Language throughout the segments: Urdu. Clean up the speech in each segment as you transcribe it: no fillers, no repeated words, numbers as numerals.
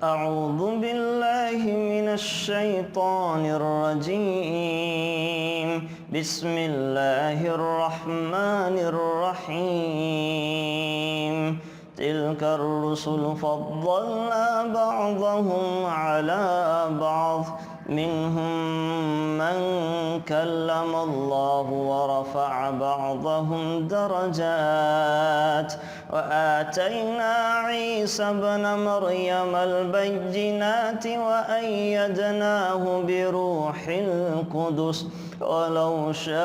أعوذ بالله من الشيطان الرجيم بسم الله الرحمن الرحيم تلك الرسل فضلنا بعضهم على بعض منهم من كلم الله ورفع بعضهم درجات وآتينا عيسى ابن مريم البينات وأيدناه بروح القدس ولو شاء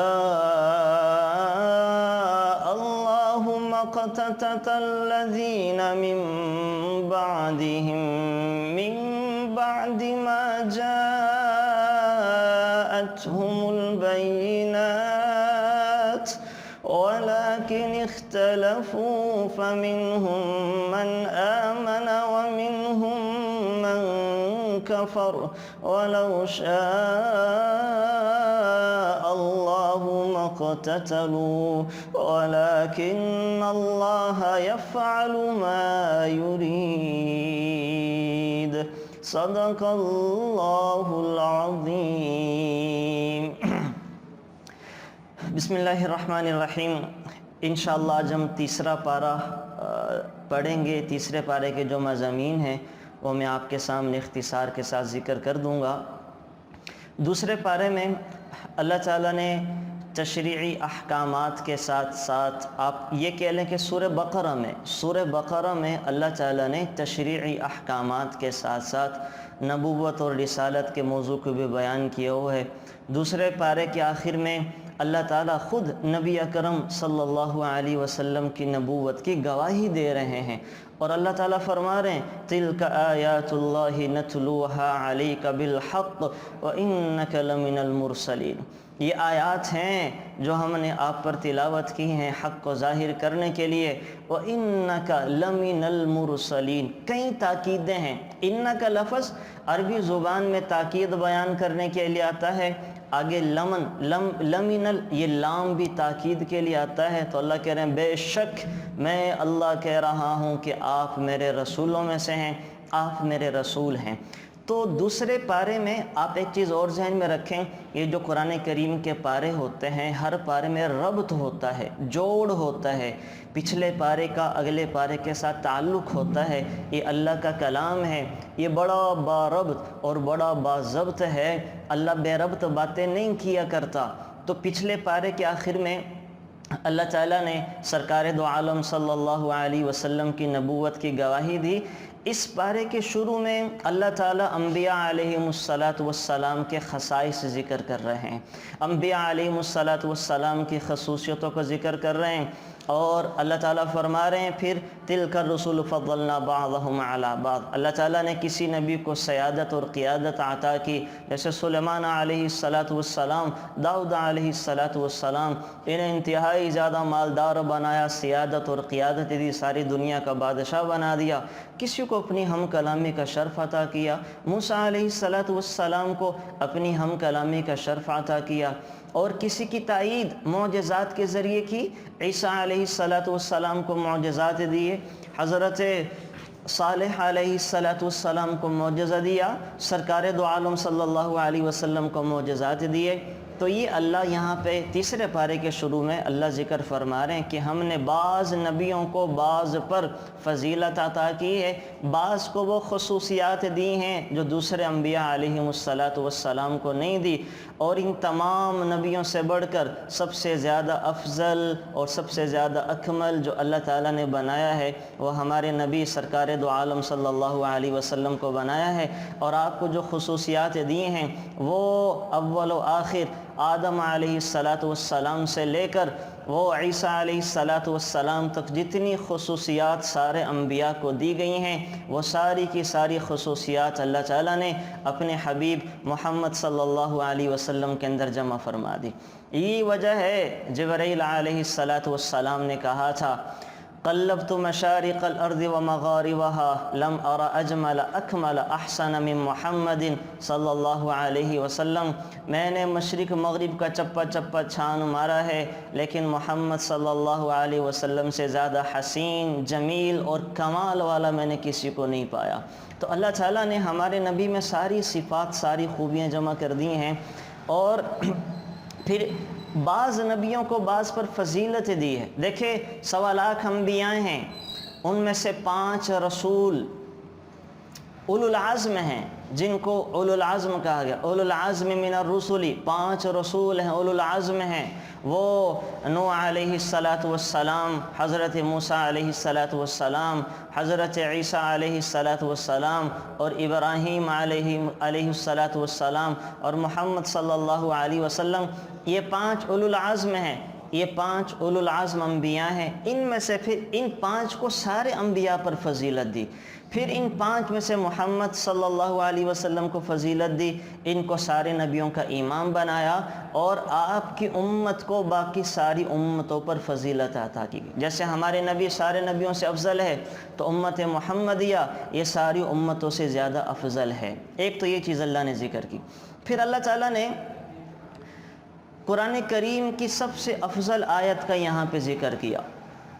الله ما اقتتل الذين من بعدهم من بعد ما جاءتهم البينات ولكن اختلفوا فمنهم من آمن ومنهم من كفر ولو شاء الله ما اقتتلوا ولكن الله يفعل ما يريد صدق اللہ العظیم۔ بسم اللہ الرحمن الرحیم۔ انشاءاللہ آج ہم تیسرا پارہ پڑھیں گے۔ تیسرے پارے کے جو مضامین ہیں وہ میں آپ کے سامنے اختصار کے ساتھ ذکر کر دوں گا۔ دوسرے پارے میں اللہ تعالیٰ نے تشریعی احکامات کے ساتھ ساتھ آپ یہ کہہ لیں کہ سورہ بقرہ میں اللہ تعالیٰ نے تشریعی احکامات کے ساتھ ساتھ نبوت اور رسالت کے موضوع کو بھی بیان کیا ہوا ہے۔ دوسرے پارے کے آخر میں اللہ تعالیٰ خود نبی اکرم صلی اللہ علیہ وسلم کی نبوت کی گواہی دے رہے ہیں، اور اللہ تعالیٰ فرما رہے ہیں تِلْكَ آیات اللہ نَتْلُوهَا عَلَيْكَ بِالْحَقِّ وَإِنَّكَ لَمِنَ الْمُرْسَلِينَ۔ یہ آیات ہیں جو ہم نے آپ پر تلاوت کی ہیں حق کو ظاہر کرنے کے لیے۔ وَإِنَّكَ لَمِنَ الْمُرْسَلِينَ، کئی تاکیدیں ہیں۔ اِنَّكَ لفظ عربی زبان میں تاکید بیان کرنے کے لیے آتا ہے۔ آگے لمن یہ لام بھی تاکید کے لیے آتا ہے۔ تو اللہ کہہ رہے ہیں بے شک میں اللہ کہہ رہا ہوں کہ آپ میرے رسولوں میں سے ہیں، آپ میرے رسول ہیں۔ تو دوسرے پارے میں آپ ایک چیز اور ذہن میں رکھیں، یہ جو قرآن کریم کے پارے ہوتے ہیں ہر پارے میں ربط ہوتا ہے، جوڑ ہوتا ہے، پچھلے پارے کا اگلے پارے کے ساتھ تعلق ہوتا ہے۔ یہ اللہ کا کلام ہے، یہ بڑا باربط اور بڑا باضبط ہے۔ اللہ بے ربط باتیں نہیں کیا کرتا۔ تو پچھلے پارے کے آخر میں اللہ تعالیٰ نے سرکار دو عالم صلی اللہ علیہ وسلم کی نبوت کی گواہی دی۔ اس پارے کے شروع میں اللہ تعالیٰ انبیاء علیہم السلام کے خصائص ذکر کر رہے ہیں، انبیاء علیہم السلام کی خصوصیتوں کو ذکر کر رہے ہیں، اور اللہ تعالیٰ فرما رہے ہیں پھر تلک الرسل فضلنا بعضهم علی بعض۔ اللہ تعالیٰ نے کسی نبی کو سیادت اور قیادت عطا کی، جیسے سلیمان علیہ السلام، داؤد علیہ السلام، انہیں انتہائی زیادہ مالدار بنایا، سیادت اور قیادت دی، ساری دنیا کا بادشاہ بنا دیا۔ کسی کو اپنی ہم کلامی کا شرف عطا کیا، موسیٰ علیہ السلام کو اپنی ہم کلامی کا شرف عطا کیا، اور کسی کی تائید معجزات کے ذریعے کی، عیسیٰ علیہ السلام کو معجزات دیے، حضرت صالح علیہ السلام کو معجزہ دیا، سرکار دو عالم صلی اللہ علیہ وسلم کو معجزات دیے۔ تو یہ اللہ یہاں پہ تیسرے پارے کے شروع میں اللہ ذکر فرما رہے ہیں کہ ہم نے بعض نبیوں کو بعض پر فضیلت عطا کی ہے، بعض کو وہ خصوصیات دی ہیں جو دوسرے انبیاء علیہم السلام کو نہیں دی، اور ان تمام نبیوں سے بڑھ کر سب سے زیادہ افضل اور سب سے زیادہ اکمل جو اللہ تعالیٰ نے بنایا ہے وہ ہمارے نبی سرکار دو عالم صلی اللہ علیہ وسلم کو بنایا ہے۔ اور آپ کو جو خصوصیات دی ہیں وہ اول و آخر آدم علیہ السلام سے لے کر وہ عیسیٰ علیہ السلام تک جتنی خصوصیات سارے انبیاء کو دی گئی ہیں وہ ساری کی ساری خصوصیات اللہ تعالیٰ نے اپنے حبیب محمد صلی اللہ علیہ وسلم کے اندر جمع فرما دی۔ یہی وجہ ہے جبرائیل علیہ السلام نے کہا تھا قلبت مشارق الارض ومغاربها لم ارى اجمل اکمل احسن من محمد صلی اللہ علیہ وسلم، میں نے مشرق مغرب کا چپا چپا چھان مارا ہے لیکن محمد صلی اللہ علیہ وسلم سے زیادہ حسین، جمیل اور کمال والا میں نے کسی کو نہیں پایا۔ تو اللہ تعالیٰ نے ہمارے نبی میں ساری صفات، ساری خوبیاں جمع کر دی ہیں، اور پھر بعض نبیوں کو بعض پر فضیلت دی ہے۔ دیکھیں 1.25 لاکھ انبیاء ہیں، ان میں سے 5 رسول اولو العزم ہیں، جن کو اولو العزم کہا گیا۔ اولو العزم من الرسل، 5 رسول ہیں، اولو العزم ہیں۔ وہ نوح علیہ السلام، حضرت موسیٰ علیہ السلام، حضرت عیسیٰ علیہ السلام، اور ابراہیم علیہ السلام، اور محمد صلی اللہ علیہ وسلم۔ یہ 5 اولو العزم ہیں، یہ 5 اولو العزم انبیاء ہیں۔ ان میں سے پھر ان 5 کو سارے انبیاء پر فضیلت دی، پھر ان 5 میں سے محمد صلی اللہ علیہ وسلم کو فضیلت دی، ان کو سارے نبیوں کا امام بنایا، اور آپ کی امت کو باقی ساری امتوں پر فضیلت عطا کی گئی۔ جیسے ہمارے نبی سارے نبیوں سے افضل ہے، تو امت محمدیہ یہ ساری امتوں سے زیادہ افضل ہے۔ ایک تو یہ چیز اللہ نے ذکر کی۔ پھر اللہ تعالیٰ نے قرآن کریم کی سب سے افضل آیت کا یہاں پہ ذکر کیا،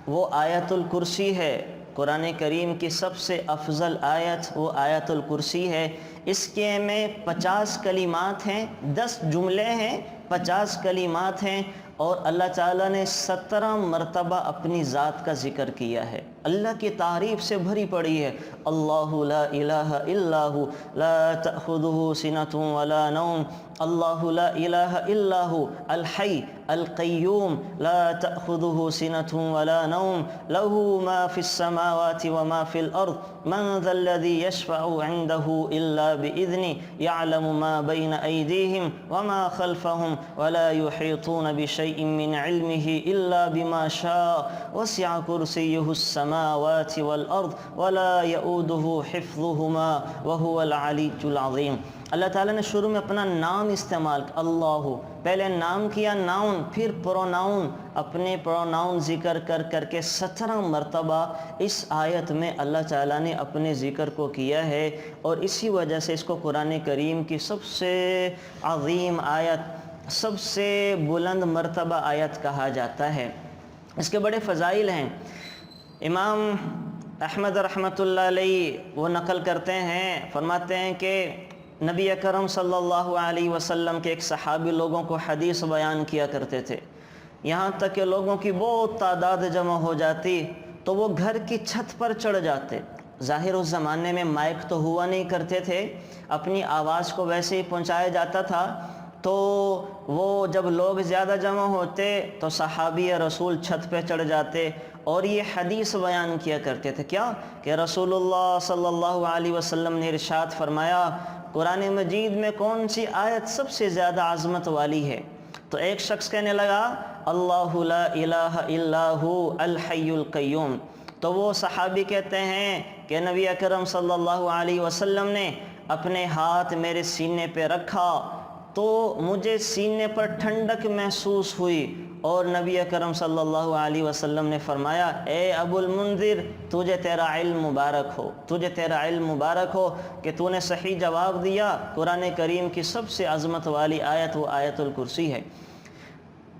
وہ آیت الکرسی ہے۔ قرآن کریم کی سب سے افضل آیت وہ آیت الکرسی ہے۔ اس کے میں 50 کلمات ہیں، 10 جملے ہیں، 50 کلمات ہیں، اور اللہ تعالیٰ نے 17 مرتبہ اپنی ذات کا ذکر کیا ہے، اللہ کی تعریف سے بھری پڑی ہے۔ اللہ لا الہ الا ہو لا تأخذہ سنۃ ولا نوم، اللہ لا الہ الا ہو الحی القیوم لا تأخذہ سنۃ ولا نوم، لہ ما فی السماوات وما فی الارض، من ذا الذی یشفع عنده الا بإذنہ، یعلم ما بین ایدیہم وما خلفہم ولا یحیطون بشیء من علمہ الا بما شاء، وسع کرسیہ السماوات والارض ولا یؤودہ حفظہما وہو العلی العظیم۔ اللہ تعالیٰ نے شروع میں اپنا نام استعمال کیا، اللہ، پہلے نام کیا ناؤن، پھر پروناؤن، اپنے پروناؤن ذکر کر کے 17 مرتبہ اس آیت میں اللہ تعالیٰ نے اپنے ذکر کو کیا ہے، اور اسی وجہ سے اس کو قرآن کریم کی سب سے عظیم آیت، سب سے بلند مرتبہ آیت کہا جاتا ہے۔ اس کے بڑے فضائل ہیں۔ امام احمد رحمۃ اللہ علیہ وہ نقل کرتے ہیں، فرماتے ہیں کہ نبی اکرم صلی اللہ علیہ وسلم کے ایک صحابی لوگوں کو حدیث بیان کیا کرتے تھے، یہاں تک کہ لوگوں کی بہت تعداد جمع ہو جاتی تو وہ گھر کی چھت پر چڑھ جاتے۔ ظاہر اس زمانے میں مائک تو ہوا نہیں کرتے تھے، اپنی آواز کو ویسے ہی پہنچایا جاتا تھا، تو وہ جب لوگ زیادہ جمع ہوتے تو صحابی رسول چھت پہ چڑھ جاتے اور یہ حدیث بیان کیا کرتے تھے، کیا کہ رسول اللہ صلی اللہ علیہ وسلم نے ارشاد فرمایا قرآن مجید میں کون سی آیت سب سے زیادہ عظمت والی ہے؟ تو ایک شخص کہنے لگا اللہ لا الہ الا ہو الحی القیوم۔ تو وہ صحابی کہتے ہیں کہ نبی اکرم صلی اللہ علیہ وسلم نے اپنے ہاتھ میرے سینے پہ رکھا تو مجھے سینے پر ٹھنڈک محسوس ہوئی، اور نبی اکرم صلی اللہ علیہ وسلم نے فرمایا اے ابو المنذر تجھے تیرا علم مبارک ہو، تجھے تیرا علم مبارک ہو کہ تو نے صحیح جواب دیا۔ قرآن کریم کی سب سے عظمت والی آیت وہ آیت الکرسی ہے۔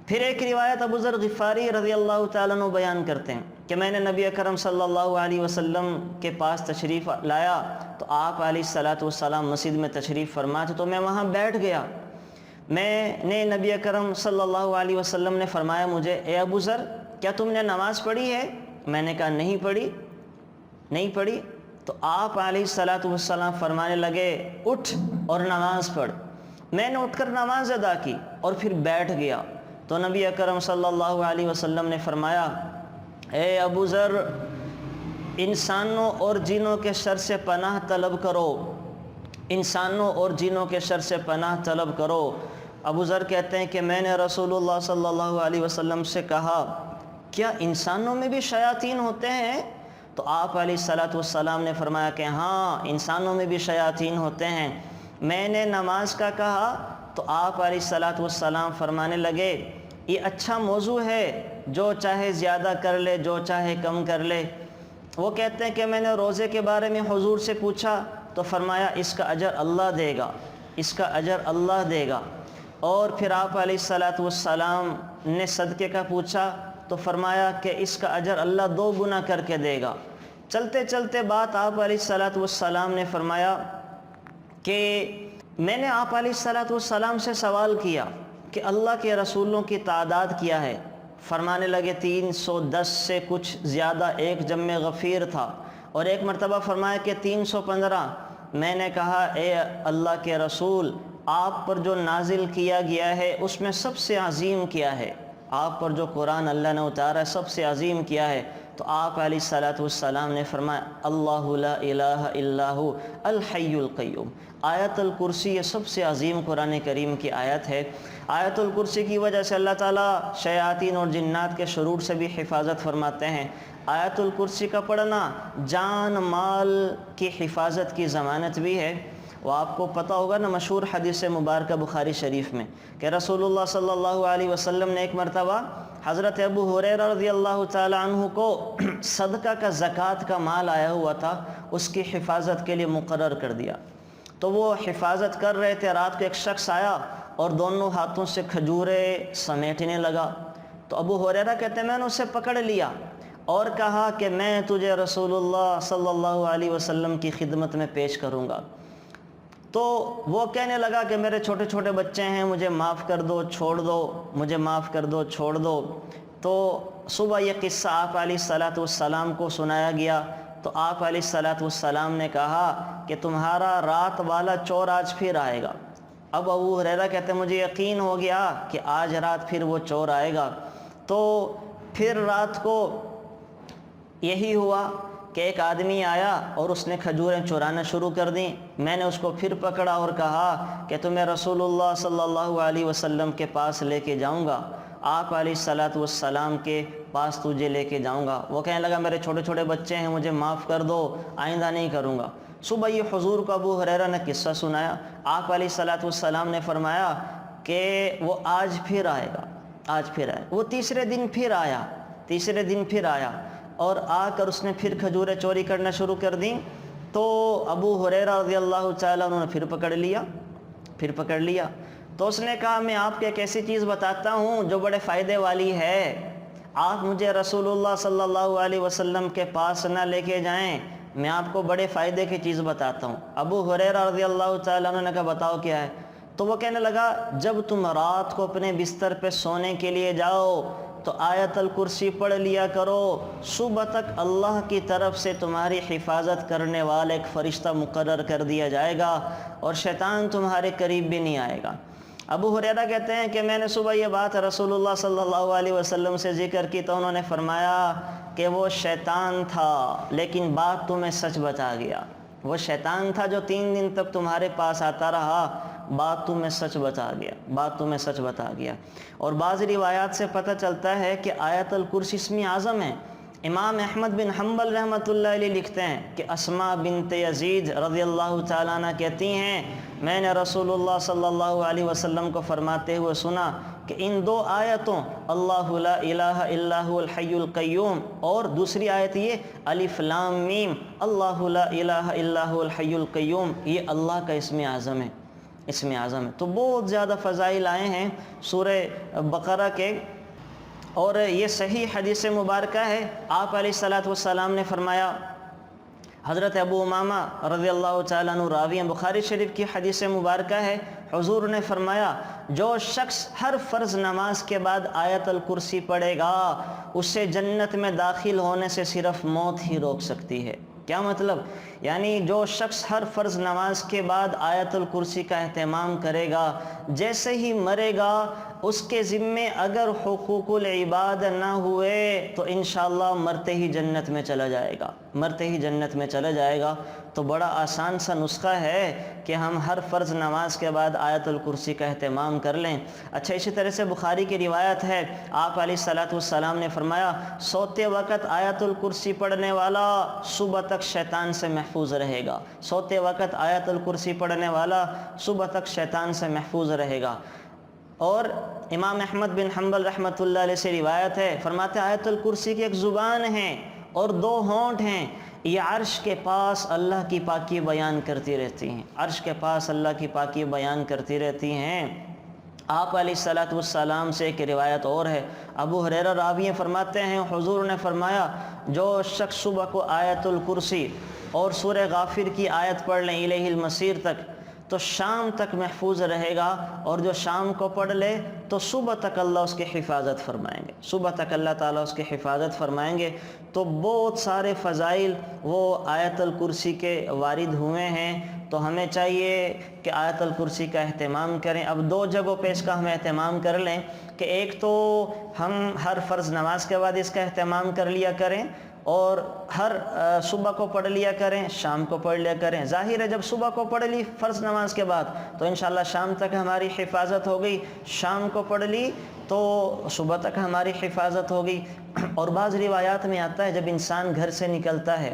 پھر ایک روایت ابو ذر غفاری رضی اللہ تعالیٰ عنہ بیان کرتے ہیں کہ میں نے نبی اکرم صلی اللہ علیہ وسلم کے پاس تشریف لایا تو آپ علیہ السلام مسجد میں تشریف فرما تھے، تو میں وہاں بیٹھ گیا۔ میں نے نبی اکرم صلی اللہ علیہ وسلم نے فرمایا مجھے اے ابو ذر کیا تم نے نماز پڑھی ہے؟ میں نے کہا نہیں پڑھی۔ تو آپ علیہ السلام فرمانے لگے اٹھ اور نماز پڑھ۔ میں نے اٹھ کر نماز ادا کی اور پھر بیٹھ گیا، تو نبی اکرم صلی اللہ علیہ وسلم نے فرمایا اے ابو ذر انسانوں اور جنوں کے شر سے پناہ طلب کرو، انسانوں اور جنوں کے شر سے پناہ طلب کرو۔ ابو ذر کہتے ہیں کہ میں نے رسول اللہ صلی اللہ علیہ وسلم سے کہا کیا انسانوں میں بھی شیاطین ہوتے ہیں؟ تو آپ علیہ السلام نے فرمایا کہ ہاں انسانوں میں بھی شیاطین ہوتے ہیں۔ میں نے نماز کا کہا تو آپ علیہ السلام فرمانے لگے یہ اچھا موضوع ہے، جو چاہے زیادہ کر لے، جو چاہے کم کر لے۔ وہ کہتے ہیں کہ میں نے روزے کے بارے میں حضور سے پوچھا تو فرمایا اس کا اجر اللہ دے گا، اس کا اجر اللہ دے گا۔ اور پھر آپ علیہ الصلاۃ والسلام نے صدقے کا پوچھا تو فرمایا کہ اس کا اجر اللہ 2 گنا کر کے دے گا۔ چلتے چلتے بات آپ علیہ الصلاۃ والسلام نے فرمایا کہ میں نے آپ علیہ الصلاۃ والسلام سے سوال کیا کہ اللہ کے رسولوں کی تعداد کیا ہے؟ فرمانے لگے 310 سے کچھ زیادہ، ایک جم غفیر تھا، اور ایک مرتبہ فرمایا کہ 315۔ میں نے کہا اے اللہ کے رسول، آپ پر جو نازل کیا گیا ہے اس میں سب سے عظیم کیا ہے؟ آپ پر جو قرآن اللہ نے اتارا ہے سب سے عظیم کیا ہے؟ تو آپ علیہ الصلاۃ والسلام نے فرمایا اللہ لا الہ الا هو الحی القیوم۔ آیت الکرسی یہ سب سے عظیم قرآن کریم کی آیت ہے۔ آیت الکرسی کی وجہ سے اللہ تعالیٰ شیاطین اور جنات کے شرور سے بھی حفاظت فرماتے ہیں۔ آیت الکرسی کا پڑھنا جان مال کی حفاظت کی ضمانت بھی ہے۔ وہ آپ کو پتہ ہوگا نا مشہور حدیث مبارکہ بخاری شریف میں کہ رسول اللہ صلی اللہ علیہ وسلم نے ایک مرتبہ حضرت ابو ہریرہ رضی اللہ تعالی عنہ کو صدقہ کا زکوٰۃ کا مال آیا ہوا تھا، اس کی حفاظت کے لیے مقرر کر دیا۔ تو وہ حفاظت کر رہے تھے، رات کو ایک شخص آیا اور دونوں ہاتھوں سے کھجوریں سمیٹنے لگا۔ تو ابو ہریرہ کہتے ہیں میں نے اسے پکڑ لیا اور کہا کہ میں تجھے رسول اللہ صلی اللہ علیہ وسلم کی خدمت میں پیش کروں گا۔ تو وہ کہنے لگا کہ میرے چھوٹے چھوٹے بچے ہیں، مجھے معاف کر دو، چھوڑ دو، مجھے معاف کر دو، چھوڑ دو۔ تو صبح یہ قصہ آپ علیہ الصلاۃ والسلام کو سنایا گیا تو آپ علیہ الصلاۃ والسلام نے کہا کہ تمہارا رات والا چور آج پھر آئے گا۔ اب ابو ہریرہ کہتے ہیں مجھے یقین ہو گیا کہ آج رات پھر وہ چور آئے گا۔ تو پھر رات کو یہی ہوا کہ ایک آدمی آیا اور اس نے کھجوریں چورانا شروع کر دیں۔ میں نے اس کو پھر پکڑا اور کہا کہ تمہیں رسول اللہ صلی اللہ علیہ وسلم کے پاس لے کے جاؤں گا، آپ علیہ الصلاۃ والسلام کے پاس تجھے لے کے جاؤں گا۔ وہ کہنے لگا میرے چھوٹے چھوٹے بچے ہیں، مجھے معاف کر دو، آئندہ نہیں کروں گا۔ صبح یہ حضور کو ابو ہریرہ نے قصہ سنایا۔ آپ علیہ الصلاۃ والسلام نے فرمایا کہ وہ آج پھر آئے گا، آج پھر آئے۔ وہ تیسرے دن پھر آیا، تیسرے دن پھر آیا اور آ کر اس نے پھر کھجوریں چوری کرنا شروع کر دیں۔ تو ابو ہریرہ رضی اللہ تعالیٰ انہوں نے پھر پکڑ لیا۔ تو اس نے کہا میں آپ کو ایک ایسی چیز بتاتا ہوں جو بڑے فائدے والی ہے، آپ مجھے رسول اللہ صلی اللہ علیہ وسلم کے پاس نہ لے کے جائیں، میں آپ کو بڑے فائدے کی چیز بتاتا ہوں۔ ابو ہریرہ رضی اللہ تعالیٰ عنہ نے کہا بتاؤ کیا ہے؟ تو وہ کہنے لگا جب تم رات کو اپنے بستر پہ سونے کے لیے جاؤ تو آیت الکرسی پڑھ لیا کرو، صبح تک اللہ کی طرف سے تمہاری حفاظت کرنے والا ایک فرشتہ مقرر کر دیا جائے گا اور شیطان تمہارے قریب بھی نہیں آئے گا۔ ابو ہریرہ کہتے ہیں کہ میں نے صبح یہ بات رسول اللہ صلی اللہ علیہ وسلم سے ذکر کی تو انہوں نے فرمایا کہ وہ شیطان تھا لیکن بات تمہیں سچ بتا گیا۔ وہ شیطان تھا جو 3 دن تک تمہارے پاس آتا رہا، بات تمہیں سچ بتا گیا، بات تمہیں سچ بتا گیا۔ اور بعض روایات سے پتہ چلتا ہے کہ آیت الکرسی اسم اعظم ہے۔ امام احمد بن حنبل رحمۃ اللہ علیہ لکھتے ہیں کہ اسماء بنت یزید رضی اللہ تعالیٰ عنہ کہتی ہیں میں نے رسول اللہ صلی اللہ علیہ وسلم کو فرماتے ہوئے سنا کہ ان 2 آیتوں اللہ لا الہ الا هو الحی القیوم اور دوسری آیت یہ الف لام میم اللہ لا الہ الا هو الحی القیوم، یہ اللہ کا اسم اعظم ہے، اسم اعظم ہے۔ تو بہت زیادہ فضائل آئے ہیں سورہ بقرہ کے، اور یہ صحیح حدیث مبارکہ ہے۔ آپ علیہ الصلاۃ والسلام نے فرمایا، حضرت ابو امامہ رضی اللہ تعالیٰ عنہ راوی ہیں، بخاری شریف کی حدیث مبارکہ ہے، حضور نے فرمایا جو شخص ہر فرض نماز کے بعد آیت الکرسی پڑھے گا اسے جنت میں داخل ہونے سے صرف موت ہی روک سکتی ہے۔ کیا مطلب؟ یعنی جو شخص ہر فرض نماز کے بعد آیت الکرسی کا اہتمام کرے گا جیسے ہی مرے گا اس کے ذمے اگر حقوق العباد نہ ہوئے تو انشاءاللہ مرتے ہی جنت میں چلا جائے گا، مرتے ہی جنت میں چلا جائے گا۔ تو بڑا آسان سا نسخہ ہے کہ ہم ہر فرض نماز کے بعد آیت الکرسی کا اہتمام کر لیں۔ اچھا، اسی طرح سے بخاری کی روایت ہے، آپ علیہ الصلاۃ والسلام نے فرمایا سوتے وقت آیت الکرسی پڑھنے والا صبح تک شیطان سے محفوظ رہے گا، سوتے وقت آیت الکرسی پڑھنے والا صبح تک شیطان سے محفوظ رہے گا۔ اور امام احمد بن حنبل رحمۃ اللہ علیہ سے روایت ہے، فرماتے ہیں آیت الکرسی کی ایک زبان ہے اور 2 ہونٹ ہیں، یہ عرش کے پاس اللہ کی پاکی بیان کرتی رہتی ہیں، عرش کے پاس اللہ کی پاکی بیان کرتی رہتی ہیں۔ آپ علیہ الصلوۃ والسلام سے ایک روایت اور ہے، ابو ہریرہ راوی ہیں، فرماتے ہیں حضور نے فرمایا جو شخص صبح کو آیت الکرسی اور سورہ غافر کی آیت پڑھ لیں الیہ المصیر تک تو شام تک محفوظ رہے گا، اور جو شام کو پڑھ لے تو صبح تک اللہ اس کی حفاظت فرمائیں گے، صبح تک اللہ تعالیٰ اس کی حفاظت فرمائیں گے۔ تو بہت سارے فضائل وہ آیت الکرسی کے وارد ہوئے ہیں، تو ہمیں چاہیے کہ آیت الکرسی کا اہتمام کریں۔ اب 2 جگہوں پہ اس کا ہم اہتمام کر لیں کہ ایک تو ہم ہر فرض نماز کے بعد اس کا اہتمام کر لیا کریں، اور ہر صبح کو پڑھ لیا کریں، شام کو پڑھ لیا کریں۔ ظاہر ہے جب صبح کو پڑھ لی فرض نماز کے بعد تو انشاءاللہ شام تک ہماری حفاظت ہو گئی، شام کو پڑھ لی تو صبح تک ہماری حفاظت ہو گئی۔ اور بعض روایات میں آتا ہے جب انسان گھر سے نکلتا ہے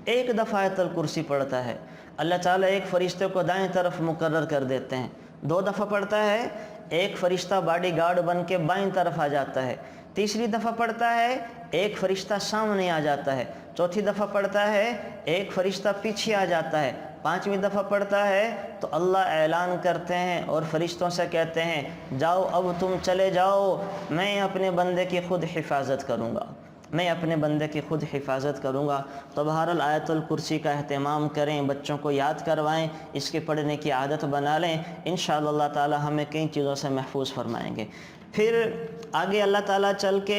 ایک دفعہ آیت الکرسی پڑھتا ہے، اللہ تعالیٰ ایک فرشتے کو دائیں طرف مقرر کر دیتے ہیں، 2 دفعہ پڑھتا ہے ایک فرشتہ باڈی گارڈ بن کے بائیں طرف آ جاتا ہے، تیسری دفعہ پڑھتا ہے ایک فرشتہ سامنے آ جاتا ہے، چوتھی دفعہ پڑھتا ہے ایک فرشتہ پیچھے آ جاتا ہے، 5ویں دفعہ پڑھتا ہے تو اللہ اعلان کرتے ہیں اور فرشتوں سے کہتے ہیں جاؤ اب تم چلے جاؤ، میں اپنے بندے کی خود حفاظت کروں گا، میں اپنے بندے کی خود حفاظت کروں گا۔ تو بہرحال آیت الکرسی کا اہتمام کریں، بچوں کو یاد کروائیں، اس کے پڑھنے کی عادت بنا لیں، انشاءاللہ اللہ تعالی ہمیں کئی چیزوں سے محفوظ فرمائیں گے۔ پھر آگے اللہ تعالیٰ چل کے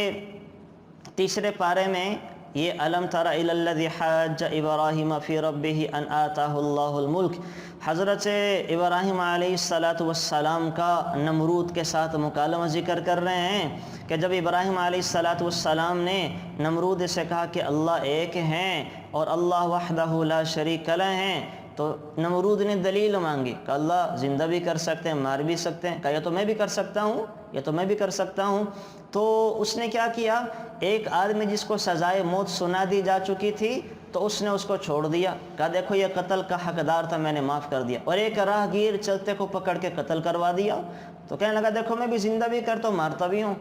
تیسرے پارے میں یہ الم تر الی الذی حاج ابراہیم فی ربہ ان آتاہ اللہ الملک، حضرت ابراہیم علیہ السلام کا نمرود کے ساتھ مکالمہ ذکر کر رہے ہیں کہ جب ابراہیم علیہ السلام نے نمرود سے کہا کہ اللہ ایک ہیں اور اللہ وحدہ لا شریک لہ ہیں، تو نمرود نے دلیل مانگی کہ اللہ زندہ بھی کر سکتے ہیں، مار بھی سکتے ہیں، کہا یہ تو میں بھی کر سکتا ہوں، یہ تو میں بھی کر سکتا ہوں۔ تو اس نے کیا کیا، ایک آدمی جس کو سزائے موت سنا دی جا چکی تھی تو اس نے اس کو چھوڑ دیا، کہا دیکھو یہ قتل کا حقدار تھا، میں نے معاف کر دیا، اور ایک راہ گیر چلتے کو پکڑ کے قتل کروا دیا، تو کہنے لگا دیکھو میں بھی زندہ بھی کرتا ہوں، مارتا بھی ہوں۔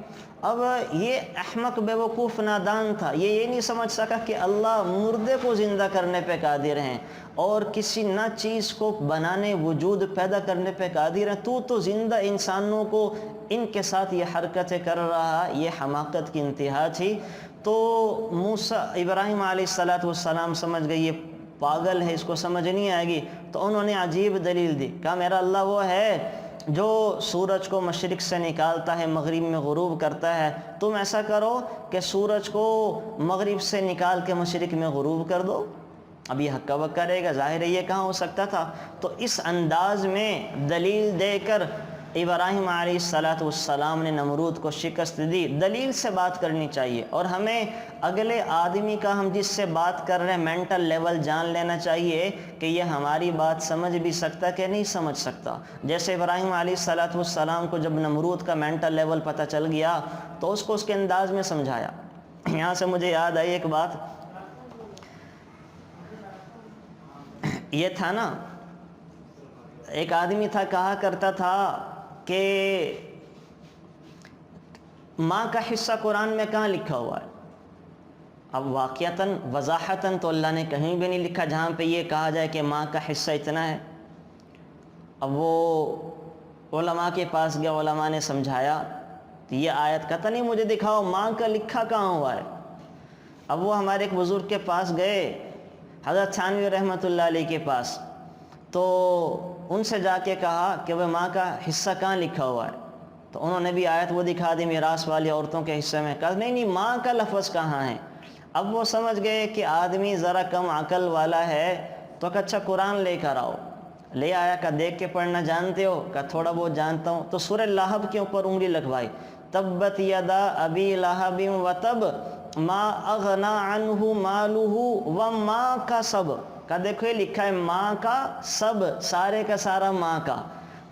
اب یہ احمق بے وقوف نادان تھا، یہ نہیں سمجھ سکا کہ اللہ مردے کو زندہ کرنے پہ قادر ہیں اور کسی نہ چیز کو بنانے وجود پیدا کرنے پہ قادر ہیں، تو زندہ انسانوں کو ان کے ساتھ یہ حرکتیں کر رہا، یہ حماقت کی انتہا تھی۔ تو موسیٰ ابراہیم علیہ السلام سمجھ گئے یہ پاگل ہے، اس کو سمجھ نہیں آئے گی، تو انہوں نے عجیب دلیل دی، کہا میرا اللہ وہ ہے جو سورج کو مشرق سے نکالتا ہے مغرب میں غروب کرتا ہے، تم ایسا کرو کہ سورج کو مغرب سے نکال کے مشرق میں غروب کر دو۔ اب یہ ہکا بکا رہے گا، ظاہر ہے یہ کہاں ہو سکتا تھا۔ تو اس انداز میں دلیل دے کر ابراہیم علیہ السلام نے نمرود کو شکست دی۔ دلیل سے بات کرنی چاہیے، اور ہمیں اگلے آدمی کا ہم جس سے بات کر رہے ہیں مینٹل لیول جان لینا چاہیے کہ یہ ہماری بات سمجھ بھی سکتا کہ نہیں سمجھ سکتا۔ جیسے ابراہیم علیہ السلام کو جب نمرود کا مینٹل لیول پتہ چل گیا تو اس کو اس کے انداز میں سمجھایا۔ یہاں سے مجھے یاد آئی ایک بات، یہ تھا نا ایک آدمی تھا کہا کرتا تھا کہ ماں کا حصہ قرآن میں کہاں لکھا ہوا ہے؟ اب واقعتاً وضاحتاً تو اللہ نے کہیں بھی نہیں لکھا جہاں پہ یہ کہا جائے کہ ماں کا حصہ اتنا ہے۔ اب وہ علماء کے پاس گیا، علماء نے سمجھایا تو یہ آیت کہتا نہیں مجھے دکھاؤ ماں کا لکھا کہاں ہوا ہے۔ اب وہ ہمارے ایک بزرگ کے پاس گئے، حضرت تھانوی رحمۃ اللہ علیہ کے پاس، تو ان سے جا کے کہا کہ وہ ماں کا حصہ کہاں لکھا ہوا ہے، تو انہوں نے بھی آیت وہ دکھا دی میراث والی عورتوں کے حصے میں، کہا نہیں ماں کا لفظ کہاں ہے۔ اب وہ سمجھ گئے کہ آدمی ذرا کم عقل والا ہے، تو کہ اچھا قرآن لے کر آؤ۔ لے آیا، کہ دیکھ کے پڑھنا جانتے ہو؟ کہ تھوڑا بہت جانتا ہوں۔ تو سورہ لہب کے اوپر انگلی لگوائی، تبت یدا ابی لہب وتب ما اغنا عنہ مالہ وما کسب، کہ دیکھو یہ لکھا ہے ماں کا سب، سارے کا سارا ماں کا،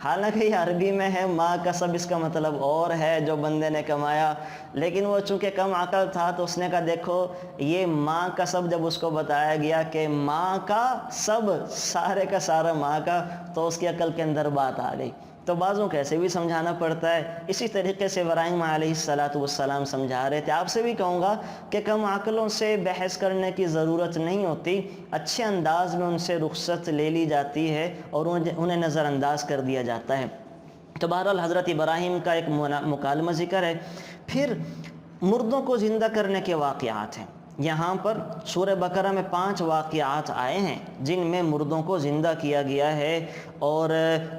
حالانکہ یہ عربی میں ہے ماں کا سب، اس کا مطلب اور ہے جو بندے نے کمایا، لیکن وہ چونکہ کم عقل تھا تو اس نے کہا دیکھو یہ ماں کا سب، جب اس کو بتایا گیا کہ ماں کا سب، سارے کا سارا ماں کا، تو اس کی عقل کے اندر بات آ گئی۔ تو بعضوں کو ایسے بھی سمجھانا پڑتا ہے۔ اسی طریقے سے ابراہیم علیہ السلام سمجھا رہے تھے۔ آپ سے بھی کہوں گا کہ کم عقلوں سے بحث کرنے کی ضرورت نہیں ہوتی، اچھے انداز میں ان سے رخصت لے لی جاتی ہے اور انہیں نظر انداز کر دیا جاتا ہے۔ تو بہرحال حضرت ابراہیم کا ایک مکالمہ ذکر ہے۔ پھر مردوں کو زندہ کرنے کے واقعات ہیں۔ یہاں پر سورہ بقرہ میں 5 واقعات آئے ہیں جن میں مردوں کو زندہ کیا گیا ہے، اور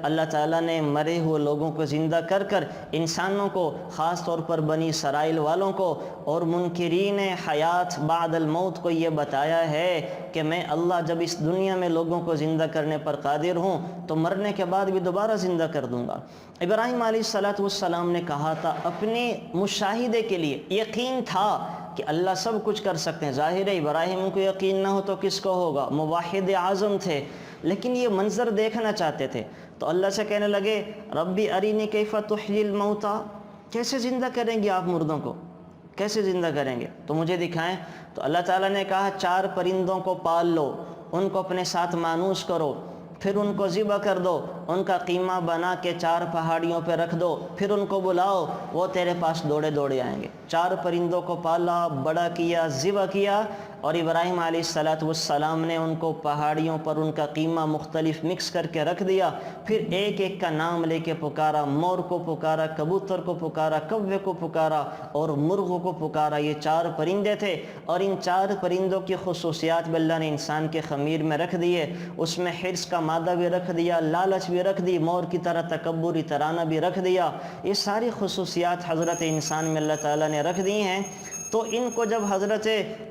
اللہ تعالیٰ نے مرے ہوئے لوگوں کو زندہ کر کر انسانوں کو، خاص طور پر بنی اسرائیل والوں کو اور منکرین حیات بعد الموت کو یہ بتایا ہے کہ میں اللہ جب اس دنیا میں لوگوں کو زندہ کرنے پر قادر ہوں تو مرنے کے بعد بھی دوبارہ زندہ کر دوں گا۔ ابراہیم علیہ السلام نے کہا تھا اپنے مشاہدے کے لیے، یقین تھا کہ اللہ سب کچھ کر سکتے ہیں۔ ظاہر ہے ابراہیم کو یقین نہ ہو تو کس کو ہوگا، موحد اعظم تھے، لیکن یہ منظر دیکھنا چاہتے تھے۔ تو اللہ سے کہنے لگے ربی ارینی کیف تحیی الموتیٰ، کیسے زندہ کریں گے آپ مردوں کو، کیسے زندہ کریں گے، تو مجھے دکھائیں۔ تو اللہ تعالیٰ نے کہا 4 پرندوں کو پال لو، ان کو اپنے ساتھ مانوس کرو، پھر ان کو ذبح کر دو، ان کا قیمہ بنا کے 4 پہاڑیوں پہ رکھ دو، پھر ان کو بلاؤ، وہ تیرے پاس دوڑے دوڑے آئیں گے۔ 4 پرندوں کو پالا، بڑا کیا، ذبح کیا، اور ابراہیم علیہ السلام نے ان کو پہاڑیوں پر ان کا قیمہ مختلف مکس کر کے رکھ دیا۔ پھر ایک ایک کا نام لے کے پکارا، مور کو پکارا، کبوتر کو پکارا، کوے کو پکارا اور مرغوں کو پکارا۔ یہ 4 پرندے تھے، اور ان 4 پرندوں کی خصوصیات بھی اللہ نے انسان کے خمیر میں رکھ دیے۔ اس میں حرص کا مادہ بھی رکھ دیا، لالچ بھی رکھ دی، مور کی طرح تکبر اترانا بھی رکھ دیا۔ یہ ساری خصوصیات حضرت انسان میں اللہ تعالیٰ نے رکھ دی ہیں۔ تو ان کو جب حضرت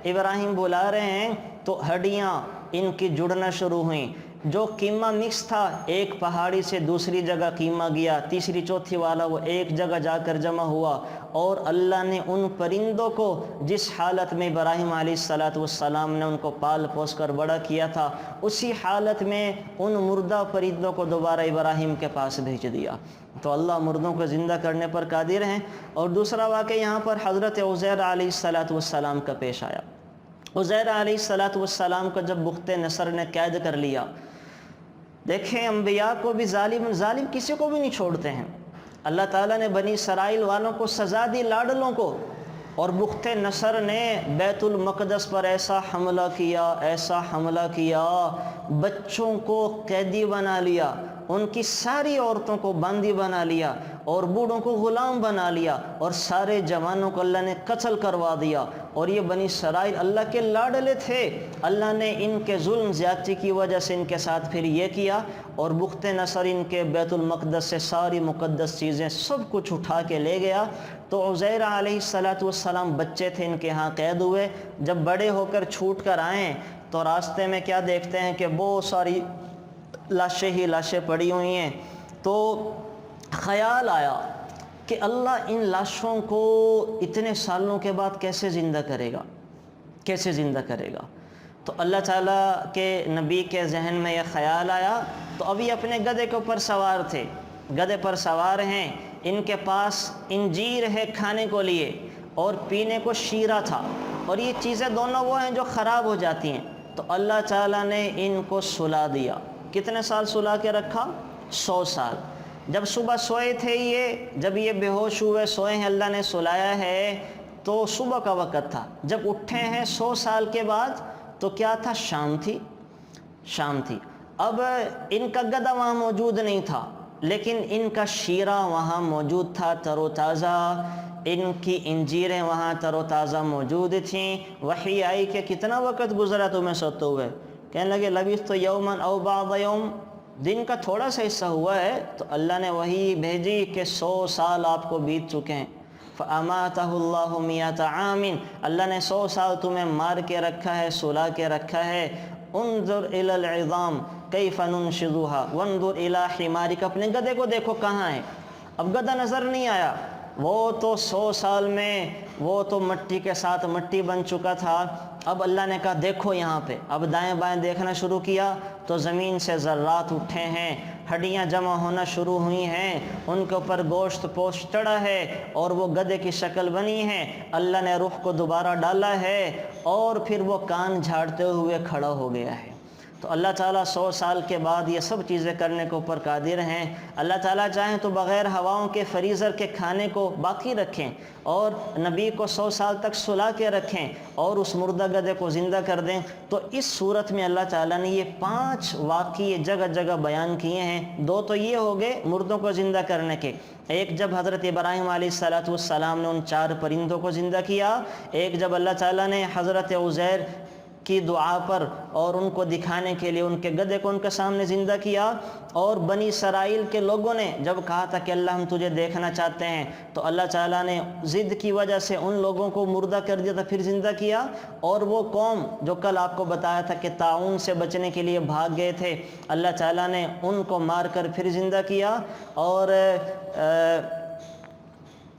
ابراہیم بلا رہے ہیں تو ہڈیاں ان کی جڑنا شروع ہوئیں۔ جو قیمہ مکس تھا ایک پہاڑی سے دوسری جگہ قیمہ گیا، تیسری چوتھی والا وہ ایک جگہ جا کر جمع ہوا، اور اللہ نے ان پرندوں کو جس حالت میں ابراہیم علیہ السلام نے ان کو پال پوس کر بڑا کیا تھا، اسی حالت میں ان مردہ پرندوں کو دوبارہ ابراہیم کے پاس بھیج دیا۔ تو اللہ مردوں کو زندہ کرنے پر قادر ہیں۔ اور دوسرا واقعہ یہاں پر حضرت عزیر علیہ السلام کا پیش آیا۔ عزیر علیہ السلام کو جب بخت نصر نے قید کر لیا، دیکھیں انبیاء کو بھی ظالم کسی کو بھی نہیں چھوڑتے ہیں۔ اللہ تعالیٰ نے بنی اسرائیل والوں کو سزا دی، لاڈلوں کو، اور بخت نصر نے بیت المقدس پر ایسا حملہ کیا، بچوں کو قیدی بنا لیا، ان کی ساری عورتوں کو باندی بنا لیا، اور بوڑھوں کو غلام بنا لیا، اور سارے جوانوں کو اللہ نے قتل کروا دیا۔ اور یہ بنی اسرائیل اللہ کے لاڈلے تھے، اللہ نے ان کے ظلم زیادتی کی وجہ سے ان کے ساتھ پھر یہ کیا، اور بخت نصر ان کے بیت المقدس سے ساری مقدس چیزیں سب کچھ اٹھا کے لے گیا۔ تو عزیر علیہ السلام بچے تھے، ان کے ہاں قید ہوئے۔ جب بڑے ہو کر چھوٹ کر آئیں تو راستے میں کیا دیکھتے ہیں کہ بہت ساری لاشیں پڑی ہوئی ہیں۔ تو خیال آیا کہ اللہ ان لاشوں کو اتنے سالوں کے بعد کیسے زندہ کرے گا۔ تو اللہ تعالیٰ کے نبی کے ذہن میں یہ خیال آیا۔ تو ابھی اپنے گدھے کے اوپر سوار تھے، گدھے پر سوار ہیں، ان کے پاس انجیر ہے کھانے کو لیے، اور پینے کو شیرہ تھا، اور یہ چیزیں دونوں وہ ہیں جو خراب ہو جاتی ہیں۔ تو اللہ تعالیٰ نے ان کو سلا دیا۔ کتنے سال سلا کے رکھا؟ 100 سال۔ جب صبح سوئے تھے، جب یہ بے ہوش ہوئے سوئے ہیں، اللہ نے سلایا ہے، تو صبح کا وقت تھا۔ جب اٹھے ہیں 100 سال کے بعد تو کیا تھا؟ شام تھی۔ اب ان کا گدھا وہاں موجود نہیں تھا، لیکن ان کا شیرہ وہاں موجود تھا، تر و تازہ، ان کی انجیریں وہاں تر و تازہ موجود تھیں۔ وحی آئی کہ کتنا وقت گزرا تمہیں سوتے ہوئے؟ کہنے لگے لبثت یوما او بعض یوم، دن کا تھوڑا سا حصہ ہوا ہے۔ تو اللہ نے وحی بھیجی کہ 100 سال آپ کو بیت چکے ہیں۔ فَأَمَاتَهُ اللَّهُ مِئَةَ عَامٍ، اللہ نے 100 سال تمہیں مار کے رکھا ہے، سلا کے رکھا ہے۔ انظر إِلَى الْعِظَامِ كَيْفَ نُنشِزُهَا وَانظُرْ إِلَى حِمَارِكَ، اپنے گدھے کو دیکھو کہاں ہے۔ اب گدھا نظر نہیں آیا، وہ تو 100 سال میں وہ تو مٹی کے ساتھ مٹی بن چکا تھا۔ اب اللہ نے کہا دیکھو یہاں پہ، اب دائیں بائیں دیکھنا شروع کیا تو زمین سے ذرات اٹھے ہیں، ہڈیاں جمع ہونا شروع ہوئی ہیں، ان کے اوپر گوشت پوش چڑھا ہے، اور وہ گدھے کی شکل بنی ہے۔ اللہ نے روح کو دوبارہ ڈالا ہے، اور پھر وہ کان جھاڑتے ہوئے کھڑا ہو گیا ہے۔ تو اللہ تعالیٰ 100 سال کے بعد یہ سب چیزیں کرنے کے اوپر قادر ہیں۔ اللہ تعالیٰ چاہیں تو بغیر ہواؤں کے فریزر کے کھانے کو باقی رکھیں اور نبی کو 100 سال تک سلا کے رکھیں اور اس مردہ گدھے کو زندہ کر دیں۔ تو اس صورت میں اللہ تعالیٰ نے یہ 5 واقعے جگہ جگہ بیان کیے ہیں۔ 2 تو یہ ہو گئے مردوں کو زندہ کرنے کے، ایک جب حضرت ابراہیم علیہ السلام نے ان 4 پرندوں کو زندہ کیا، ایک جب اللہ تعالیٰ نے حضرت عزیر کی دعا پر اور ان کو دکھانے کے لیے ان کے گدھے کو ان کے سامنے زندہ کیا، اور بنی اسرائیل کے لوگوں نے جب کہا تھا کہ اللہ ہم تجھے دیکھنا چاہتے ہیں تو اللہ تعالیٰ نے ضد کی وجہ سے ان لوگوں کو مردہ کر دیا تھا، پھر زندہ کیا۔ اور وہ قوم جو کل آپ کو بتایا تھا کہ طاعون سے بچنے کے لیے بھاگ گئے تھے، اللہ تعالیٰ نے ان کو مار کر پھر زندہ کیا۔ اور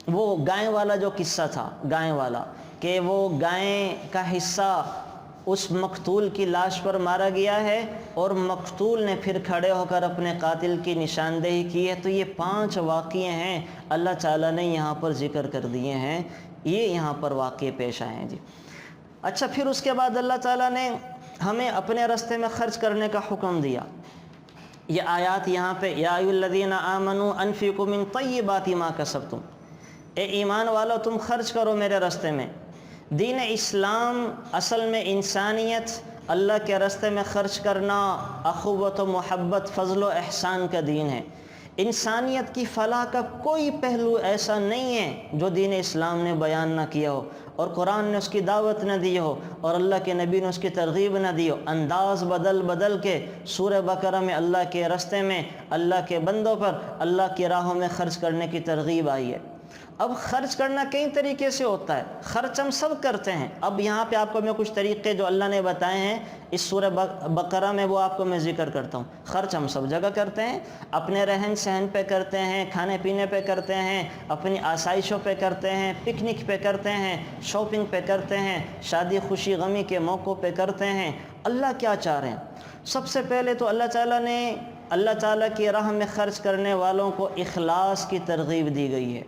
وہ گائے والا جو قصہ تھا، گائے والا کہ وہ گائے کا حصہ اس مقتول کی لاش پر مارا گیا ہے اور مقتول نے پھر کھڑے ہو کر اپنے قاتل کی نشاندہی کی ہے۔ تو یہ 5 واقعے ہیں اللہ تعالیٰ نے یہاں پر ذکر کر دیے ہیں، یہ یہاں پر واقعے پیش آئے ہیں جی۔ اچھا، پھر اس کے بعد اللہ تعالیٰ نے ہمیں اپنے راستے میں خرچ کرنے کا حکم دیا۔ یہ آیات یہاں پہ یا ایھا الذین آمنوا انفقوا من طیبات ما کسبتم، اے ایمان والو تم خرچ کرو میرے راستے میں۔ دین اسلام اصل میں انسانیت، اللہ کے راستے میں خرچ کرنا، اخوت و محبت، فضل و احسان کا دین ہے۔ انسانیت کی فلاح کا کوئی پہلو ایسا نہیں ہے جو دین اسلام نے بیان نہ کیا ہو اور قرآن نے اس کی دعوت نہ دی ہو اور اللہ کے نبی نے اس کی ترغیب نہ دی ہو۔ انداز بدل بدل کے سورہ بقرہ میں اللہ کے راستے میں اللہ کے بندوں پر اللہ کی راہوں میں خرچ کرنے کی ترغیب آئی ہے۔ اب خرچ کرنا کئی طریقے سے ہوتا ہے، خرچ ہم سب کرتے ہیں۔ اب یہاں پہ آپ کو میں کچھ طریقے جو اللہ نے بتائے ہیں اس سورہ بقرہ میں وہ آپ کو میں ذکر کرتا ہوں۔ خرچ ہم سب جگہ کرتے ہیں، اپنے رہن سہن پہ کرتے ہیں، کھانے پینے پہ کرتے ہیں، اپنی آسائشوں پہ کرتے ہیں، پکنک پہ کرتے ہیں، شاپنگ پہ کرتے ہیں، شادی خوشی غمی کے موقعوں پہ کرتے ہیں۔ اللہ کیا چاہ رہے ہیں؟ سب سے پہلے تو اللہ تعالیٰ کی راہ میں خرچ کرنے والوں کو اخلاص کی ترغیب دی گئی ہے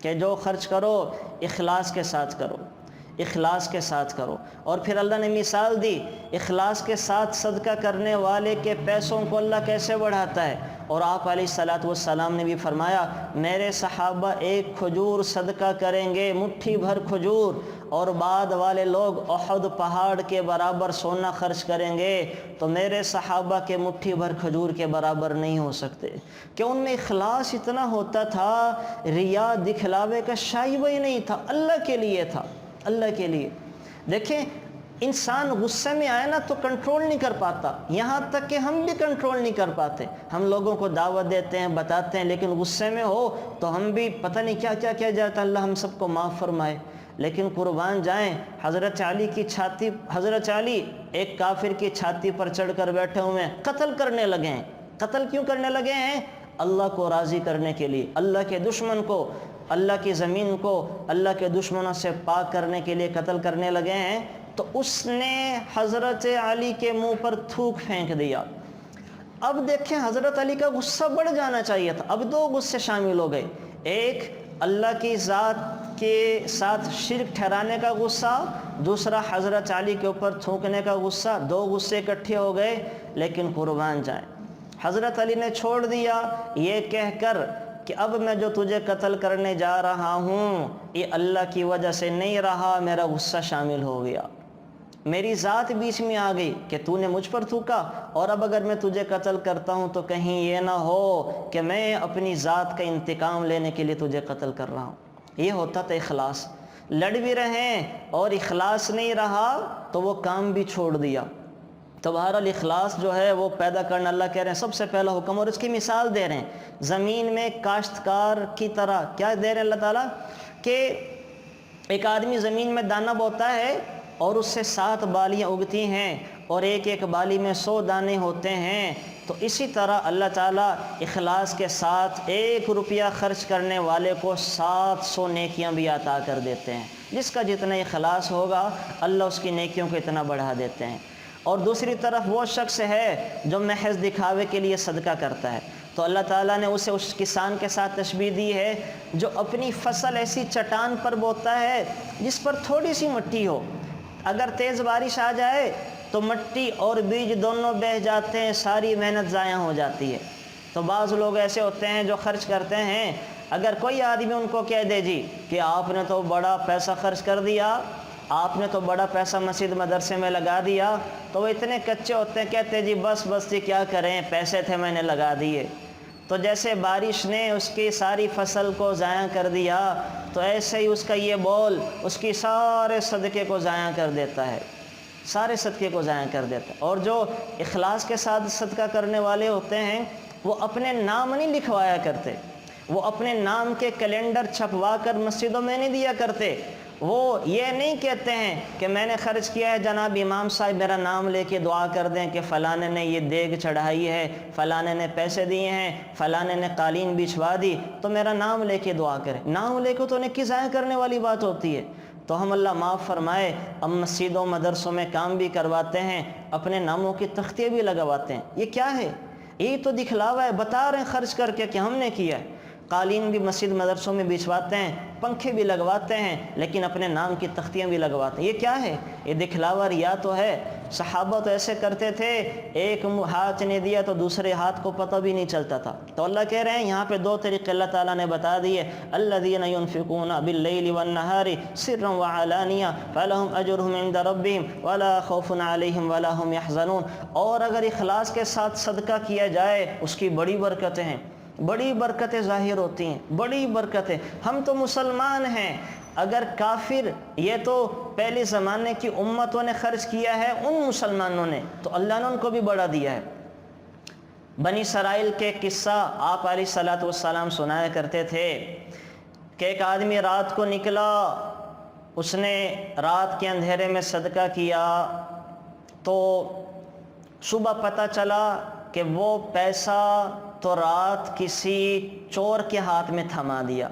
کہ جو خرچ کرو اخلاص کے ساتھ کرو، اخلاص کے ساتھ کرو۔ اور پھر اللہ نے مثال دی اخلاص کے ساتھ صدقہ کرنے والے کے پیسوں کو اللہ کیسے بڑھاتا ہے۔ اور آپ علیہ السلام نے بھی فرمایا میرے صحابہ ایک کھجور صدقہ کریں گے، مٹھی بھر کھجور، اور بعد والے لوگ احد پہاڑ کے برابر سونا خرچ کریں گے تو میرے صحابہ کے مٹھی بھر کھجور کے برابر نہیں ہو سکتے، کہ ان میں اخلاص اتنا ہوتا تھا، ریا دکھلاوے کا شائبہ ہی نہیں تھا، اللہ کے لیے تھا، اللہ کے لیے۔ دیکھیں انسان غصے میں آئے نا تو کنٹرول نہیں کر پاتا، یہاں تک کہ ہم بھی کنٹرول نہیں کر پاتے۔ ہم لوگوں کو دعوت دیتے ہیں، بتاتے ہیں، لیکن غصے میں ہو تو ہم بھی پتہ نہیں کیا کیا کیا جاتا، اللہ ہم سب کو معاف فرمائے۔ لیکن قربان جائیں حضرت علی ایک کافر کی چھاتی پر چڑھ کر بیٹھے ہوئے ہیں، قتل کرنے لگے ہیں۔ قتل کیوں کرنے لگے ہیں؟ اللہ کو راضی کرنے کے لیے، اللہ کے دشمن کو، اللہ کی زمین کو اللہ کے دشمنوں سے پاک کرنے کے لیے قتل کرنے لگے ہیں۔ تو اس نے حضرت علی کے منہ پر تھوک پھینک دیا۔ اب دیکھیں حضرت علی کا غصہ بڑھ جانا چاہیے تھا، اب 2 غصے شامل ہو گئے، ایک اللہ کی ذات کے ساتھ شرک ٹھہرانے کا غصہ، دوسرا حضرت علی کے اوپر تھوکنے کا غصہ، 2 غصے اکٹھے ہو گئے۔ لیکن قربان جائیں حضرت علی نے چھوڑ دیا یہ کہہ کر کہ اب میں جو تجھے قتل کرنے جا رہا ہوں یہ اللہ کی وجہ سے نہیں رہا، میرا غصہ شامل ہو گیا، میری ذات بیچ میں آ گئی کہ تو نے مجھ پر تھوکا، اور اب اگر میں تجھے قتل کرتا ہوں تو کہیں یہ نہ ہو کہ میں اپنی ذات کا انتقام لینے کے لیے تجھے قتل کر رہا ہوں۔ یہ ہوتا تھا اخلاص۔ لڑ بھی رہے اور اخلاص نہیں رہا تو وہ کام بھی چھوڑ دیا۔ تو بہرحال اخلاص جو ہے وہ پیدا کرنا اللہ کہہ رہے ہیں سب سے پہلا حکم، اور اس کی مثال دے رہے ہیں زمین میں کاشتکار کی طرح۔ کیا دے رہے ہیں اللہ تعالیٰ؟ کہ ایک آدمی زمین میں دانہ بوتا ہے اور اس سے 7 بالیاں اگتی ہیں اور ایک ایک بالی میں 100 دانے ہوتے ہیں، تو اسی طرح اللہ تعالیٰ اخلاص کے ساتھ 1 روپیہ خرچ کرنے والے کو 700 نیکیاں بھی عطا کر دیتے ہیں۔ جس کا جتنا اخلاص ہوگا اللہ اس کی نیکیوں کو اتنا بڑھا دیتے ہیں۔ اور دوسری طرف وہ شخص ہے جو محض دکھاوے کے لیے صدقہ کرتا ہے، تو اللہ تعالیٰ نے اسے اس کسان کے ساتھ تشبیہ دی ہے جو اپنی فصل ایسی چٹان پر بوتا ہے جس پر تھوڑی سی مٹی ہو، اگر تیز بارش آ جائے تو مٹی اور بیج دونوں بہہ جاتے ہیں، ساری محنت ضائع ہو جاتی ہے۔ تو بعض لوگ ایسے ہوتے ہیں جو خرچ کرتے ہیں، اگر کوئی آدمی ان کو کہہ دے جی کہ آپ نے تو بڑا پیسہ خرچ کر دیا، آپ نے تو بڑا پیسہ مسجد مدرسے میں لگا دیا، تو وہ اتنے کچے ہوتے ہیں، کہتے ہیں جی بس جی کیا کریں، پیسے تھے میں نے لگا دیے۔ تو جیسے بارش نے اس کی ساری فصل کو ضائع کر دیا، تو ایسے ہی اس کا یہ بول اس کی سارے صدقے کو ضائع کر دیتا ہے، سارے صدقے کو ضائع کر دیتا ہے۔ اور جو اخلاص کے ساتھ صدقہ کرنے والے ہوتے ہیں، وہ اپنے نام نہیں لکھوایا کرتے، وہ اپنے نام کے کیلنڈر چھپوا کر مسجدوں میں نہیں دیا کرتے۔ وہ یہ نہیں کہتے ہیں کہ میں نے خرچ کیا ہے، جناب امام صاحب میرا نام لے کے دعا کر دیں کہ فلانے نے یہ دیگ چڑھائی ہے، فلانے نے پیسے دیے ہیں، فلانے نے قالین بچھوا دی، تو میرا نام لے کے دعا کریں۔ نام لے کے تو نیکی ضائع کرنے والی بات ہوتی ہے۔ تو ہم اللہ معاف فرمائے، ہم مسجدوں مدرسوں میں کام بھی کرواتے ہیں، اپنے ناموں کی تختیاں بھی لگواتے ہیں۔ یہ کیا ہے؟ یہ تو دکھلاوا ہے، بتا رہے ہیں خرچ کر کے کہ ہم نے کیا ہے۔ قالین بھی مسجد مدرسوں میں بچھواتے ہیں، پنکھے بھی لگواتے ہیں، لیکن اپنے نام کی تختیاں بھی لگواتے ہیں۔ یہ کیا ہے؟ یہ دکھلاوا، ریا تو ہے۔ صحابہ تو ایسے کرتے تھے، ایک ہاتھ نے دیا تو دوسرے ہاتھ کو پتہ بھی نہیں چلتا تھا۔ تو اللہ کہہ رہے ہیں یہاں پہ دو طریقے اللہ تعالیٰ نے بتا دیے، الذین ينفقون باللیل والنہار سرا وعلانیہ فلہم اجرہم عند ربہم ولا خوف علیہم ولا ہم یحزنون۔ اور اگر اخلاص کے ساتھ صدقہ کیا جائے اس کی بڑی برکتیں ہیں، بڑی برکتیں ظاہر ہوتی ہیں، بڑی برکتیں۔ ہم تو مسلمان ہیں، اگر کافر، یہ تو پہلے زمانے کی امتوں نے خرچ کیا ہے ان مسلمانوں نے، تو اللہ نے ان کو بھی بڑا دیا ہے۔ بنی اسرائیل کے قصہ آپ علیہ الصلوۃ والسلام سنایا کرتے تھے کہ ایک آدمی رات کو نکلا، اس نے رات کے اندھیرے میں صدقہ کیا، تو صبح پتہ چلا کہ وہ پیسہ تو رات کسی چور کے ہاتھ میں تھما دیا۔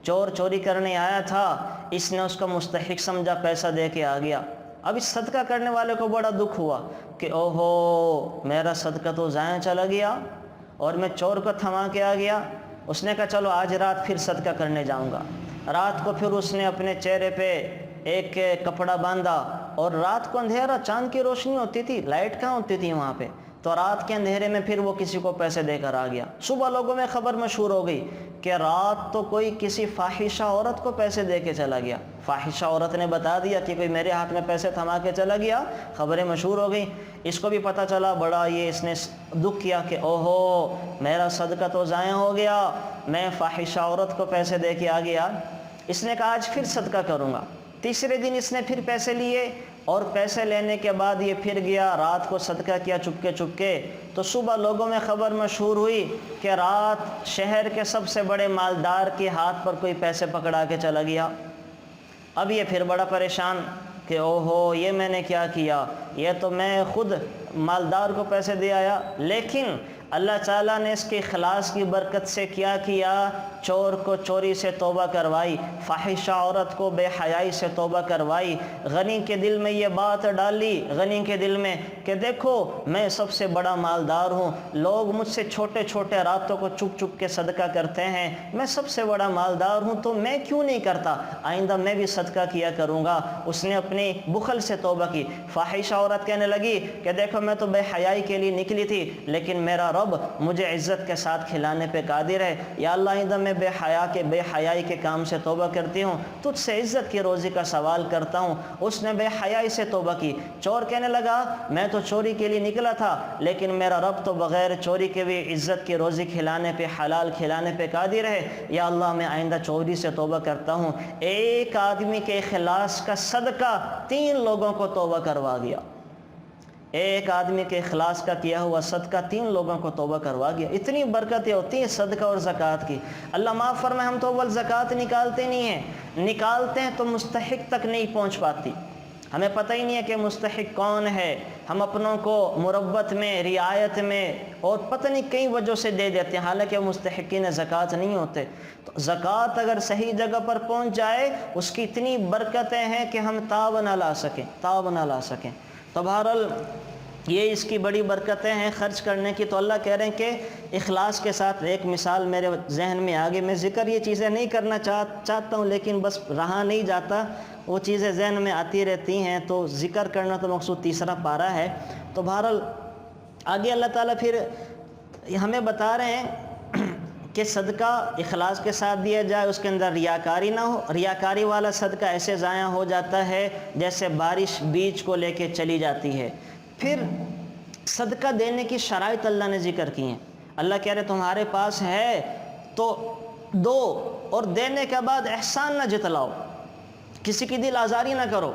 چور چوری کرنے آیا تھا، اس نے اس کو مستحق سمجھا، پیسہ دے کے آ گیا۔ اب اس صدقہ کرنے والے کو بڑا دکھ ہوا کہ اوہو میرا صدقہ تو ضائع چلا گیا اور میں چور کو تھما کے آ گیا۔ اس نے کہا چلو آج رات پھر صدقہ کرنے جاؤں گا۔ رات کو پھر اس نے اپنے چہرے پہ ایک کپڑا باندھا، اور رات کو اندھیرا، چاند کی روشنی ہوتی تھی، لائٹ کہاں ہوتی تھی وہاں پہ، تو رات کے اندھیرے میں پھر وہ کسی کو پیسے دے کر آ گیا۔ صبح لوگوں میں خبر مشہور ہو گئی کہ رات تو کوئی کسی فاحشہ عورت کو پیسے دے کے چلا گیا۔ فاحشہ عورت نے بتا دیا کہ کوئی میرے ہاتھ میں پیسے تھما کے چلا گیا، خبریں مشہور ہو گئیں۔ اس کو بھی پتہ چلا، بڑا یہ اس نے دکھ کیا کہ اوہو میرا صدقہ تو ضائع ہو گیا، میں فاحشہ عورت کو پیسے دے کے آ گیا۔ اس نے کہا آج پھر صدقہ کروں گا۔ تیسرے دن اس نے پھر پیسے لیے، اور پیسے لینے کے بعد یہ پھر گیا، رات کو صدقہ کیا چپکے چپکے، تو صبح لوگوں میں خبر مشہور ہوئی کہ رات شہر کے سب سے بڑے مالدار کے ہاتھ پر کوئی پیسے پکڑا کے چلا گیا۔ اب یہ پھر بڑا پریشان کہ اوہو یہ میں نے کیا کیا، یہ تو میں خود مالدار کو پیسے دے آیا۔ لیکن اللہ تعالیٰ نے اس کے اخلاص کی برکت سے کیا کیا، چور کو چوری سے توبہ کروائی، فاحشہ عورت کو بے حیائی سے توبہ کروائی۔ غنی کے دل میں یہ بات ڈالی، غنی کے دل میں کہ دیکھو میں سب سے بڑا مالدار ہوں، لوگ مجھ سے چھوٹے چھوٹے راتوں کو چپ چپ کے صدقہ کرتے ہیں، میں سب سے بڑا مالدار ہوں، تو میں کیوں نہیں کرتا، آئندہ میں بھی صدقہ کیا کروں گا۔ اس نے اپنی بخل سے توبہ کی۔ فاحشہ عورت کہنے لگی کہ دیکھو میں تو بے حیائی کے لیے نکلی تھی، لیکن میرا رب مجھے عزت کے ساتھ کھلانے پہ قادر ہے، یا اللہ آئندہ میں بے حیائی کے کام سے توبہ کرتی ہوں، تجھ سے عزت کی روزی کا سوال کرتا ہوں۔ اس نے بے حیائی سے توبہ کی۔ چور کہنے لگا میں تو چوری کے لیے نکلا تھا، لیکن میرا رب تو بغیر چوری کے بھی عزت کی روزی کھلانے پہ، حلال کھلانے پہ قادر ہے، یا اللہ میں آئندہ چوری سے توبہ کرتا ہوں۔ ایک آدمی کے اخلاص کا صدقہ 3 لوگوں کو توبہ کروا گیا۔ ایک آدمی کے اخلاص کا کیا ہوا صدقہ 3 لوگوں کو توبہ کروا گیا۔ اتنی برکتیں ہوتی ہیں صدقہ اور زکوٰۃ کی۔ اللہ معاف فرمائے، ہم تو اول زکوٰۃ نکالتے نہیں ہیں، نکالتے ہیں تو مستحق تک نہیں پہنچ پاتی، ہمیں پتہ ہی نہیں ہے کہ مستحق کون ہے، ہم اپنوں کو مربت میں، رعایت میں اور پتہ نہیں کئی وجہ سے دے دیتے ہیں، حالانکہ مستحقین زکوٰۃ نہیں ہوتے۔ تو زکوٰۃ اگر صحیح جگہ پر پہنچ جائے اس کی اتنی برکتیں ہیں کہ ہم تاب نہ لا سکیں۔ تو بہرحال یہ اس کی بڑی برکتیں ہیں خرچ کرنے کی۔ تو اللہ کہہ رہے ہیں کہ اخلاص کے ساتھ ایک مثال میرے ذہن میں آگے، میں ذکر یہ چیزیں نہیں کرنا چاہتا ہوں لیکن بس رہا نہیں جاتا، وہ چیزیں ذہن میں آتی رہتی ہیں، تو ذکر کرنا تو مقصود تیسرا پارہ ہے۔ تو بہرحال آگے اللہ تعالیٰ پھر ہمیں بتا رہے ہیں کہ صدقہ اخلاص کے ساتھ دیا جائے، اس کے اندر ریاکاری نہ ہو۔ ریاکاری والا صدقہ ایسے ضائع ہو جاتا ہے جیسے بارش بیج کو لے کے چلی جاتی ہے۔ پھر صدقہ دینے کی شرائط اللہ نے ذکر کی ہیں۔ اللہ کہہ رہے تمہارے پاس ہے تو دو، اور دینے کے بعد احسان نہ جتلاؤ، کسی کی دل آزاری نہ کرو،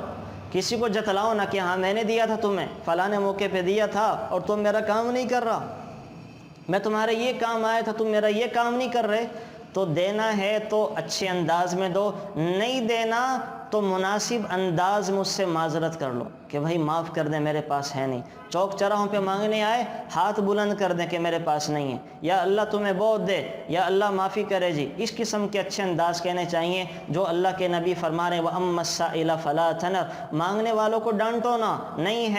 کسی کو جتلاؤ نہ کہ ہاں میں نے دیا تھا تمہیں، فلاں موقع پہ دیا تھا اور تم میرا کام نہیں کر رہا، میں تمہارے یہ کام آیا تھا تم میرا یہ کام نہیں کر رہے۔ تو دینا ہے تو اچھے انداز میں دو، نہیں دینا تو مناسب انداز میں اس سے معذرت کر لو کہ بھائی معاف کر دیں میرے پاس ہے نہیں۔ چوک چراہوں پہ مانگنے آئے ہاتھ بلند کر دیں کہ میرے پاس نہیں ہے، یا اللہ تمہیں بہت دے، یا اللہ معافی کرے جی، اس قسم کے اچھے انداز کہنے چاہیے جو اللہ کے نبی فرما رہے ہیں وَأَمَّا السَّائِلَ فَلَا تَنْهَرْ، مانگنے والوں کو ڈانٹو نہ، نہیں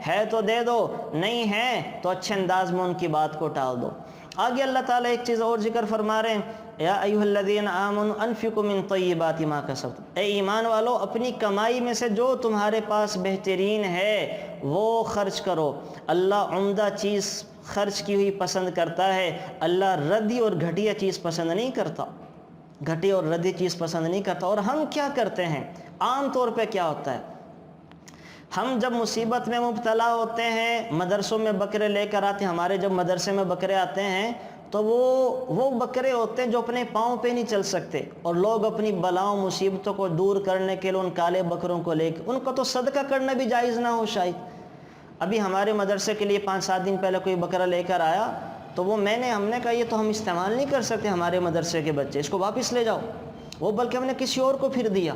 ہے تو دے دو، نہیں ہے تو اچھے انداز میں ان کی بات کو ٹال دو۔ آگے اللہ تعالیٰ ایک چیز اور ذکر فرما رہے ہیں یا ایھا الذین آمنوا انفقوا من طیبات ما کسبتم، اے ایمان والو اپنی کمائی میں سے جو تمہارے پاس بہترین ہے وہ خرچ کرو۔ اللہ عمدہ چیز خرچ کی ہوئی پسند کرتا ہے، اللہ ردی اور گھٹیا چیز پسند نہیں کرتا، گھٹی اور ردی چیز پسند نہیں کرتا۔ اور ہم کیا کرتے ہیں عام طور پہ کیا ہوتا ہے، ہم جب مصیبت میں مبتلا ہوتے ہیں مدرسوں میں بکرے لے کر آتے ہیں، ہمارے جب مدرسے میں بکرے آتے ہیں تو وہ بکرے ہوتے ہیں جو اپنے پاؤں پہ نہیں چل سکتے، اور لوگ اپنی بلاؤں مصیبتوں کو دور کرنے کے لیے ان کالے بکروں کو لے کے ان کا تو صدقہ کرنا بھی جائز نہ ہو شاید۔ ابھی ہمارے مدرسے کے لیے 5-7 دن پہلے کوئی بکرا لے کر آیا تو ہم نے کہا یہ تو ہم استعمال نہیں کر سکتے ہمارے مدرسے کے بچے، اس کو واپس لے جاؤ، وہ بلکہ ہم نے کسی اور کو پھر دیا۔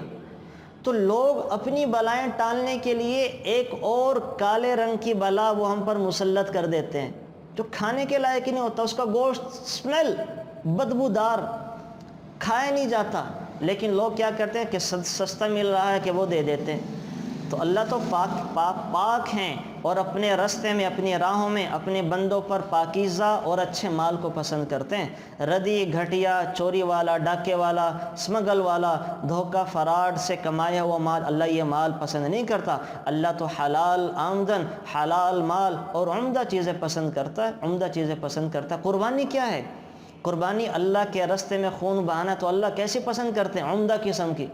تو لوگ اپنی بلائیں ٹالنے کے لیے ایک اور کالے رنگ کی بلا وہ ہم پر مسلط کر دیتے ہیں جو کھانے کے لائق ہی نہیں ہوتا، اس کا گوشت سمیل بدبودار کھایا نہیں جاتا، لیکن لوگ کیا کرتے ہیں کہ سستا مل رہا ہے کہ وہ دے دیتے ہیں۔ تو اللہ تو پاک ہیں اور اپنے رستے میں اپنی راہوں میں اپنے بندوں پر پاکیزہ اور اچھے مال کو پسند کرتے ہیں۔ ردی گھٹیا چوری والا ڈاکے والا سمگل والا دھوکہ فراڈ سے کمایا ہوا مال اللہ یہ مال پسند نہیں کرتا۔ اللہ تو حلال آمدن حلال مال اور عمدہ چیزیں پسند کرتا ہے، عمدہ چیزیں پسند کرتا ہے۔ قربانی کیا ہے؟ قربانی اللہ کے رستے میں خون بہانا، تو اللہ کیسے پسند کرتے ہیں؟ عمدہ قسم کی۔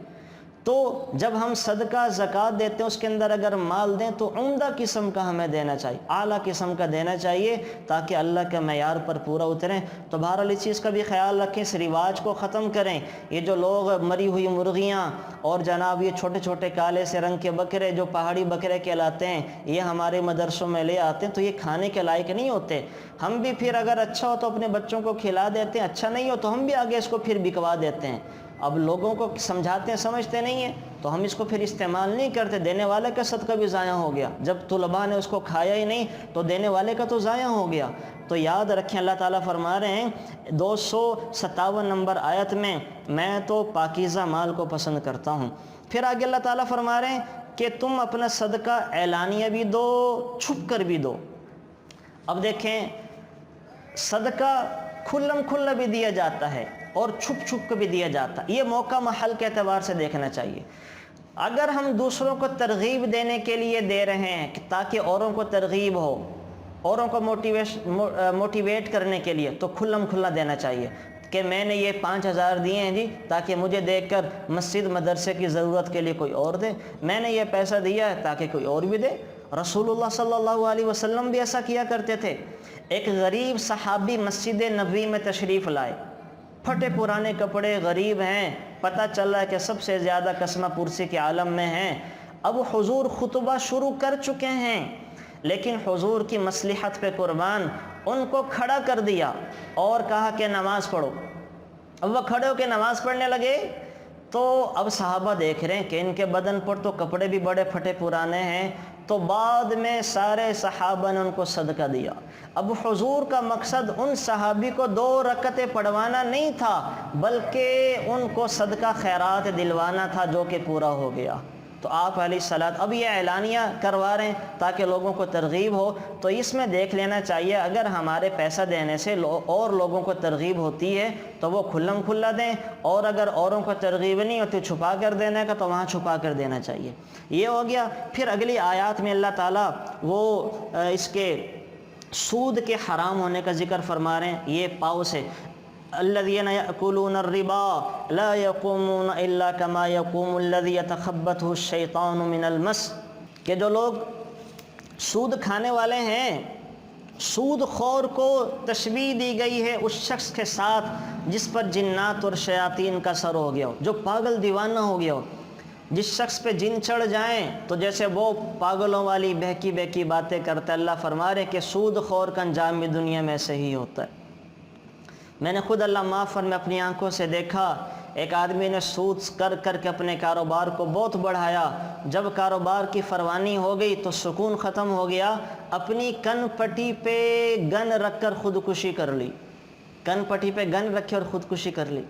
تو جب ہم صدقہ زکوٰۃ دیتے ہیں اس کے اندر اگر مال دیں تو عمدہ قسم کا ہمیں دینا چاہیے، اعلیٰ قسم کا دینا چاہیے تاکہ اللہ کے معیار پر پورا اتریں۔ تو بہرحال اس چیز کا بھی خیال رکھیں، اس رواج کو ختم کریں۔ یہ جو لوگ مری ہوئی مرغیاں اور جناب یہ چھوٹے چھوٹے کالے سے رنگ کے بکرے جو پہاڑی بکرے کہلاتے ہیں یہ ہمارے مدرسوں میں لے آتے ہیں تو یہ کھانے کے لائق نہیں ہوتے۔ ہم بھی پھر اگر اچھا ہو تو اپنے بچوں کو کھلا دیتے ہیں، اچھا نہیں ہو تو ہم بھی آگے اس کو پھر بکوا دیتے ہیں۔ اب لوگوں کو سمجھاتے ہیں سمجھتے نہیں ہیں تو ہم اس کو پھر استعمال نہیں کرتے، دینے والے کا صدقہ بھی ضائع ہو گیا۔ جب طلباء نے اس کو کھایا ہی نہیں تو دینے والے کا تو ضائع ہو گیا۔ تو یاد رکھیں اللہ تعالیٰ فرما رہے ہیں 257 نمبر آیت میں تو پاکیزہ مال کو پسند کرتا ہوں۔ پھر آگے اللہ تعالیٰ فرما رہے ہیں کہ تم اپنا صدقہ اعلانیہ بھی دو چھپ کر بھی دو۔ اب دیکھیں صدقہ کھلم کھلا بھی دیا جاتا ہے اور چھپ چھپ کے بھی دیا جاتا ہے، یہ موقع محل کے اعتبار سے دیکھنا چاہیے۔ اگر ہم دوسروں کو ترغیب دینے کے لیے دے رہے ہیں تاکہ اوروں کو ترغیب ہو، اوروں کو موٹیویٹ کرنے کے لیے تو کھلم کھلا دینا چاہیے کہ میں نے یہ 5000 دیے ہیں جی تاکہ مجھے دیکھ کر مسجد مدرسے کی ضرورت کے لیے کوئی اور دے، میں نے یہ پیسہ دیا ہے تاکہ کوئی اور بھی دے۔ رسول اللہ صلی اللہ علیہ وسلم بھی ایسا کیا کرتے تھے۔ ایک غریب صحابی مسجد نبوی میں تشریف لائے، پھٹے پرانے کپڑے، غریب ہیں، پتہ چل رہا ہے کہ سب سے زیادہ قسمہ پرسی کے عالم میں ہیں۔ اب حضور خطبہ شروع کر چکے ہیں لیکن حضور کی مصلحت پہ قربان ان کو کھڑا کر دیا اور کہا کہ نماز پڑھو۔ اب وہ کھڑے ہو کے نماز پڑھنے لگے تو اب صحابہ دیکھ رہے ہیں کہ ان کے بدن پر تو کپڑے بھی بڑے پھٹے پرانے ہیں، تو بعد میں سارے صحابہ نے ان کو صدقہ دیا۔ اب حضور کا مقصد ان صحابی کو 2 رکعتیں پڑھوانا نہیں تھا بلکہ ان کو صدقہ خیرات دلوانا تھا جو کہ پورا ہو گیا۔ تو آپ علیہ السلام اب یہ اعلانیہ کروا رہے ہیں تاکہ لوگوں کو ترغیب ہو. تو اس میں دیکھ لینا چاہیے اگر ہمارے پیسہ دینے سے اور لوگوں کو ترغیب ہوتی ہے تو وہ کھلم کھلا دیں, اور اگر اوروں کو ترغیب نہیں ہوتی چھپا کر دینے کا تو وہاں چھپا کر دینا چاہیے. یہ ہو گیا. پھر اگلی آیات میں اللہ تعالیٰ وہ اس کے سود کے حرام ہونے کا ذکر فرما رہے ہیں. یہ پاؤ سے الذین یأکلون الربا لا یقومون الا کما یقوم الذی یتخبطہ الشیطان من المس, کہ جو لوگ سود کھانے والے ہیں, سود خور کو تشبیہ دی گئی ہے اس شخص کے ساتھ جس پر جنات اور شیاطین کا سر ہو گیا ہو, جو پاگل دیوانہ ہو گیا ہو. جس شخص پہ جن چڑھ جائیں تو جیسے وہ پاگلوں والی بہکی بہکی باتیں کرتا ہے. اللہ فرما رہے کہ سود خور کا انجام بھی دنیا میں ایسے ہی ہوتا ہے. میں نے خود اللہ معاف فرمائے اپنی آنکھوں سے دیکھا, ایک آدمی نے سود کر کر کے اپنے کاروبار کو بہت بڑھایا. جب کاروبار کی فروانی ہو گئی تو سکون ختم ہو گیا, اپنی کن پٹی پہ گن رکھ کر خودکشی کر لی. کن پٹی پہ گن رکھے اور خودکشی کر لی,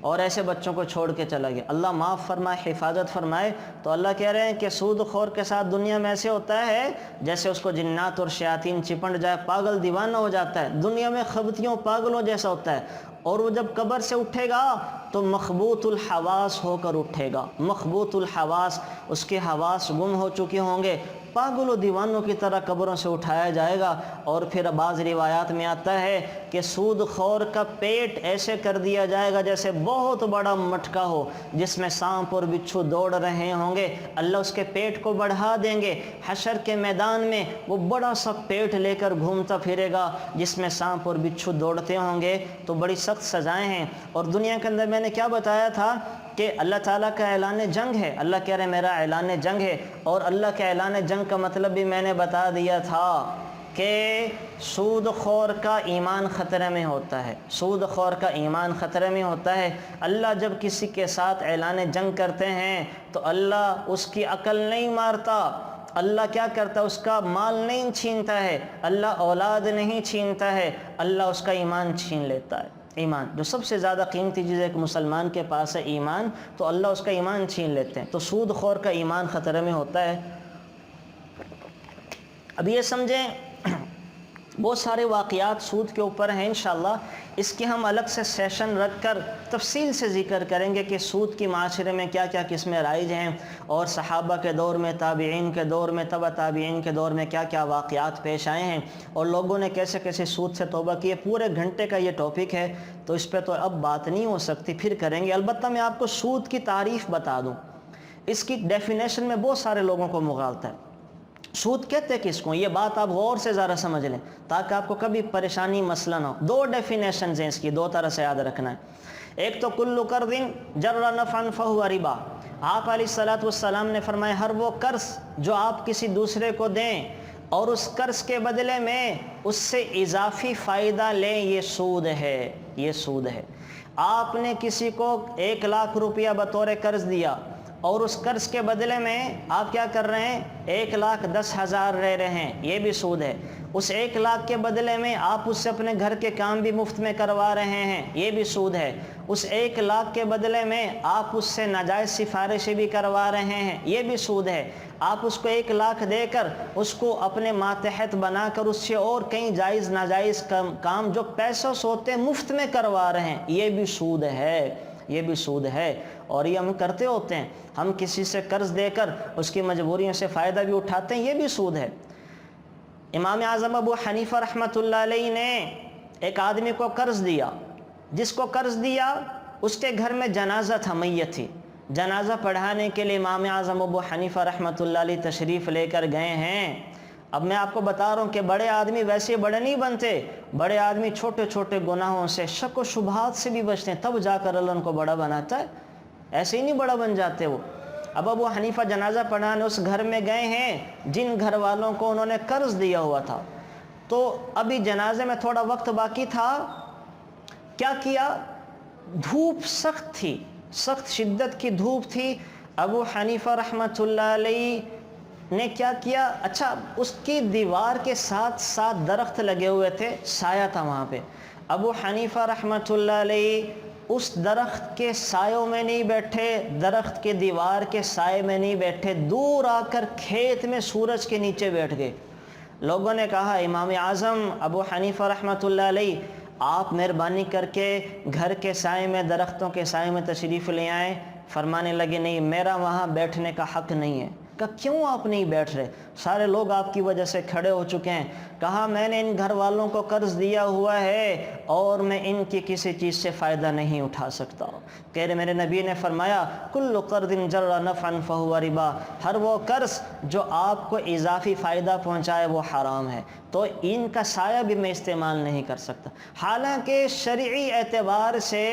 اور ایسے بچوں کو چھوڑ کے چلا گیا. اللہ معاف فرمائے, حفاظت فرمائے. تو اللہ کہہ رہے ہیں کہ سود خور کے ساتھ دنیا میں ایسے ہوتا ہے جیسے اس کو جنات اور شیاطین چپٹ جائے, پاگل دیوانہ ہو جاتا ہے, دنیا میں خبتیوں پاگلوں جیسا ہوتا ہے. اور وہ جب قبر سے اٹھے گا تو مخبوط الحواس ہو کر اٹھے گا. مخبوط الحواس, اس کے حواس گم ہو چکے ہوں گے, پاگل و دیوانوں کی طرح قبروں سے اٹھایا جائے گا. اور پھر بعض روایات میں آتا ہے کہ سود خور کا پیٹ ایسے کر دیا جائے گا جیسے بہت بڑا مٹکا ہو جس میں سانپ اور بچھو دوڑ رہے ہوں گے. اللہ اس کے پیٹ کو بڑھا دیں گے. حشر کے میدان میں وہ بڑا سا پیٹ لے کر گھومتا پھرے گا جس میں سانپ اور بچھو دوڑتے ہوں گے. تو بڑی سخت سزائیں ہیں. اور دنیا کے اندر میں نے کیا بتایا تھا کہ اللہ تعالیٰ کا اعلان جنگ ہے. اللہ کہہ رہے میرا اعلان جنگ ہے, اور اللہ کے اعلان جنگ کا مطلب بھی میں نے بتا دیا تھا کہ سود خور کا ایمان خطرے میں ہوتا ہے. سود خور کا ایمان خطرے میں ہوتا ہے. اللہ جب کسی کے ساتھ اعلان جنگ کرتے ہیں تو اللہ اس کی عقل نہیں مارتا. اللہ کیا کرتا ہے, اس کا مال نہیں چھینتا ہے, اللہ اولاد نہیں چھینتا ہے, اللہ اس کا ایمان چھین لیتا ہے. ایمان جو سب سے زیادہ قیمتی چیز ایک مسلمان کے پاس ہے ایمان, تو اللہ اس کا ایمان چھین لیتے ہیں. تو سود خور کا ایمان خطرے میں ہوتا ہے. اب یہ سمجھیں بہت سارے واقعات سود کے اوپر ہیں. انشاءاللہ اس کی ہم الگ سے سیشن رکھ کر تفصیل سے ذکر کریں گے کہ سود کی معاشرے میں کیا کیا قسمیں رائج ہیں, اور صحابہ کے دور میں, تابعین کے دور میں, تبع تابعین کے دور میں کیا کیا واقعات پیش آئے ہیں, اور لوگوں نے کیسے کیسے سود سے توبہ کی. پورے گھنٹے کا یہ ٹاپک ہے تو اس پہ تو اب بات نہیں ہو سکتی, پھر کریں گے. البتہ میں آپ کو سود کی تعریف بتا دوں. اس کی ڈیفینیشن میں بہت سارے لوگوں کو مغالطہ ہے. سود کہتے کس کو, یہ بات آپ غور سے ذرا سمجھ لیں تاکہ آپ کو کبھی پریشانی مسئلہ نہ ہو. دو ڈیفینیشنز ہیں اس کی, دو طرح سے یاد رکھنا ہے. ایک تو کل قرض جر نفعا فہو ربا. آپ علیہ السلام نے فرمایا ہر وہ قرض جو آپ کسی دوسرے کو دیں اور اس قرض کے بدلے میں اس سے اضافی فائدہ لیں, یہ سود ہے. یہ سود ہے. آپ نے کسی کو 1 لاکھ روپیہ بطور قرض دیا اور اس قرض کے بدلے میں آپ کیا کر رہے ہیں, 1,10,000 لے رہے ہیں, یہ بھی سود ہے. اس 1 لاکھ کے بدلے میں آپ اس سے اپنے گھر کے کام بھی مفت میں کروا رہے ہیں, یہ بھی سود ہے. اس 1 لاکھ کے بدلے میں آپ اس سے ناجائز سفارشیں بھی کروا رہے ہیں, یہ بھی سود ہے. آپ اس کو 1 لاکھ دے کر اس کو اپنے ماتحت بنا کر اس سے اور کئی جائز ناجائز کام جو پیسوں سے ہوتے ہیں مفت میں کروا رہے ہیں, یہ بھی سود ہے. یہ بھی سود ہے. اور یہ ہم کرتے ہوتے ہیں, ہم کسی سے قرض دے کر اس کی مجبوریوں سے فائدہ بھی اٹھاتے ہیں, یہ بھی سود ہے. امام اعظم ابو حنیفہ رحمۃ اللہ علیہ نے ایک آدمی کو قرض دیا. جس کو قرض دیا اس کے گھر میں جنازہ تھا, میت تھی. جنازہ پڑھانے کے لیے امام اعظم ابو حنیفہ رحمۃ اللہ علیہ تشریف لے کر گئے ہیں. اب میں آپ کو بتا رہا ہوں کہ بڑے آدمی ویسے بڑے نہیں بنتے. بڑے آدمی چھوٹے چھوٹے گناہوں سے, شک و شبہات سے بھی بچتے ہیں, تب جا کر اللہ ان کو بڑا بناتا ہے. ایسے ہی نہیں بڑا بن جاتے وہ. اب ابو حنیفہ جنازہ پڑھانے اس گھر میں گئے ہیں جن گھر والوں کو انہوں نے قرض دیا ہوا تھا. تو ابھی جنازے میں تھوڑا وقت باقی تھا. کیا کیا, دھوپ سخت تھی, سخت شدت کی دھوپ تھی. ابو حنیفہ رحمۃ اللہ علیہ نے کیا کیا, اچھا اس کی دیوار کے ساتھ درخت لگے ہوئے تھے, سایہ تھا وہاں پہ. ابو حنیفہ رحمۃ اللہ علیہ اس درخت کے سایوں میں نہیں بیٹھے، درخت کے دیوار کے سائے میں نہیں بیٹھے، دور آ کر کھیت میں سورج کے نیچے بیٹھ گئے۔ لوگوں نے کہا امام اعظم ابو حنیفہ رحمۃ اللہ علیہ آپ مہربانی کر کے گھر کے سائے میں، درختوں کے سائے میں تشریف لے آئیں۔ فرمانے لگے نہیں، میرا وہاں بیٹھنے کا حق نہیں ہے۔ کہا کیوں آپ نہیں بیٹھ رہے؟ سارے لوگ آپ کی وجہ سے کھڑے ہو چکے ہیں۔ کہا میں نے ان گھر والوں کو قرض دیا ہوا ہے اور میں ان کی کسی چیز سے فائدہ نہیں اٹھا سکتا۔ کہہ رہے میرے نبی نے فرمایا کل قرض جر نفعا فہو ربا، ہر وہ قرض جو آپ کو اضافی فائدہ پہنچائے وہ حرام ہے، تو ان کا سایہ بھی میں استعمال نہیں کر سکتا۔ حالانکہ شرعی اعتبار سے،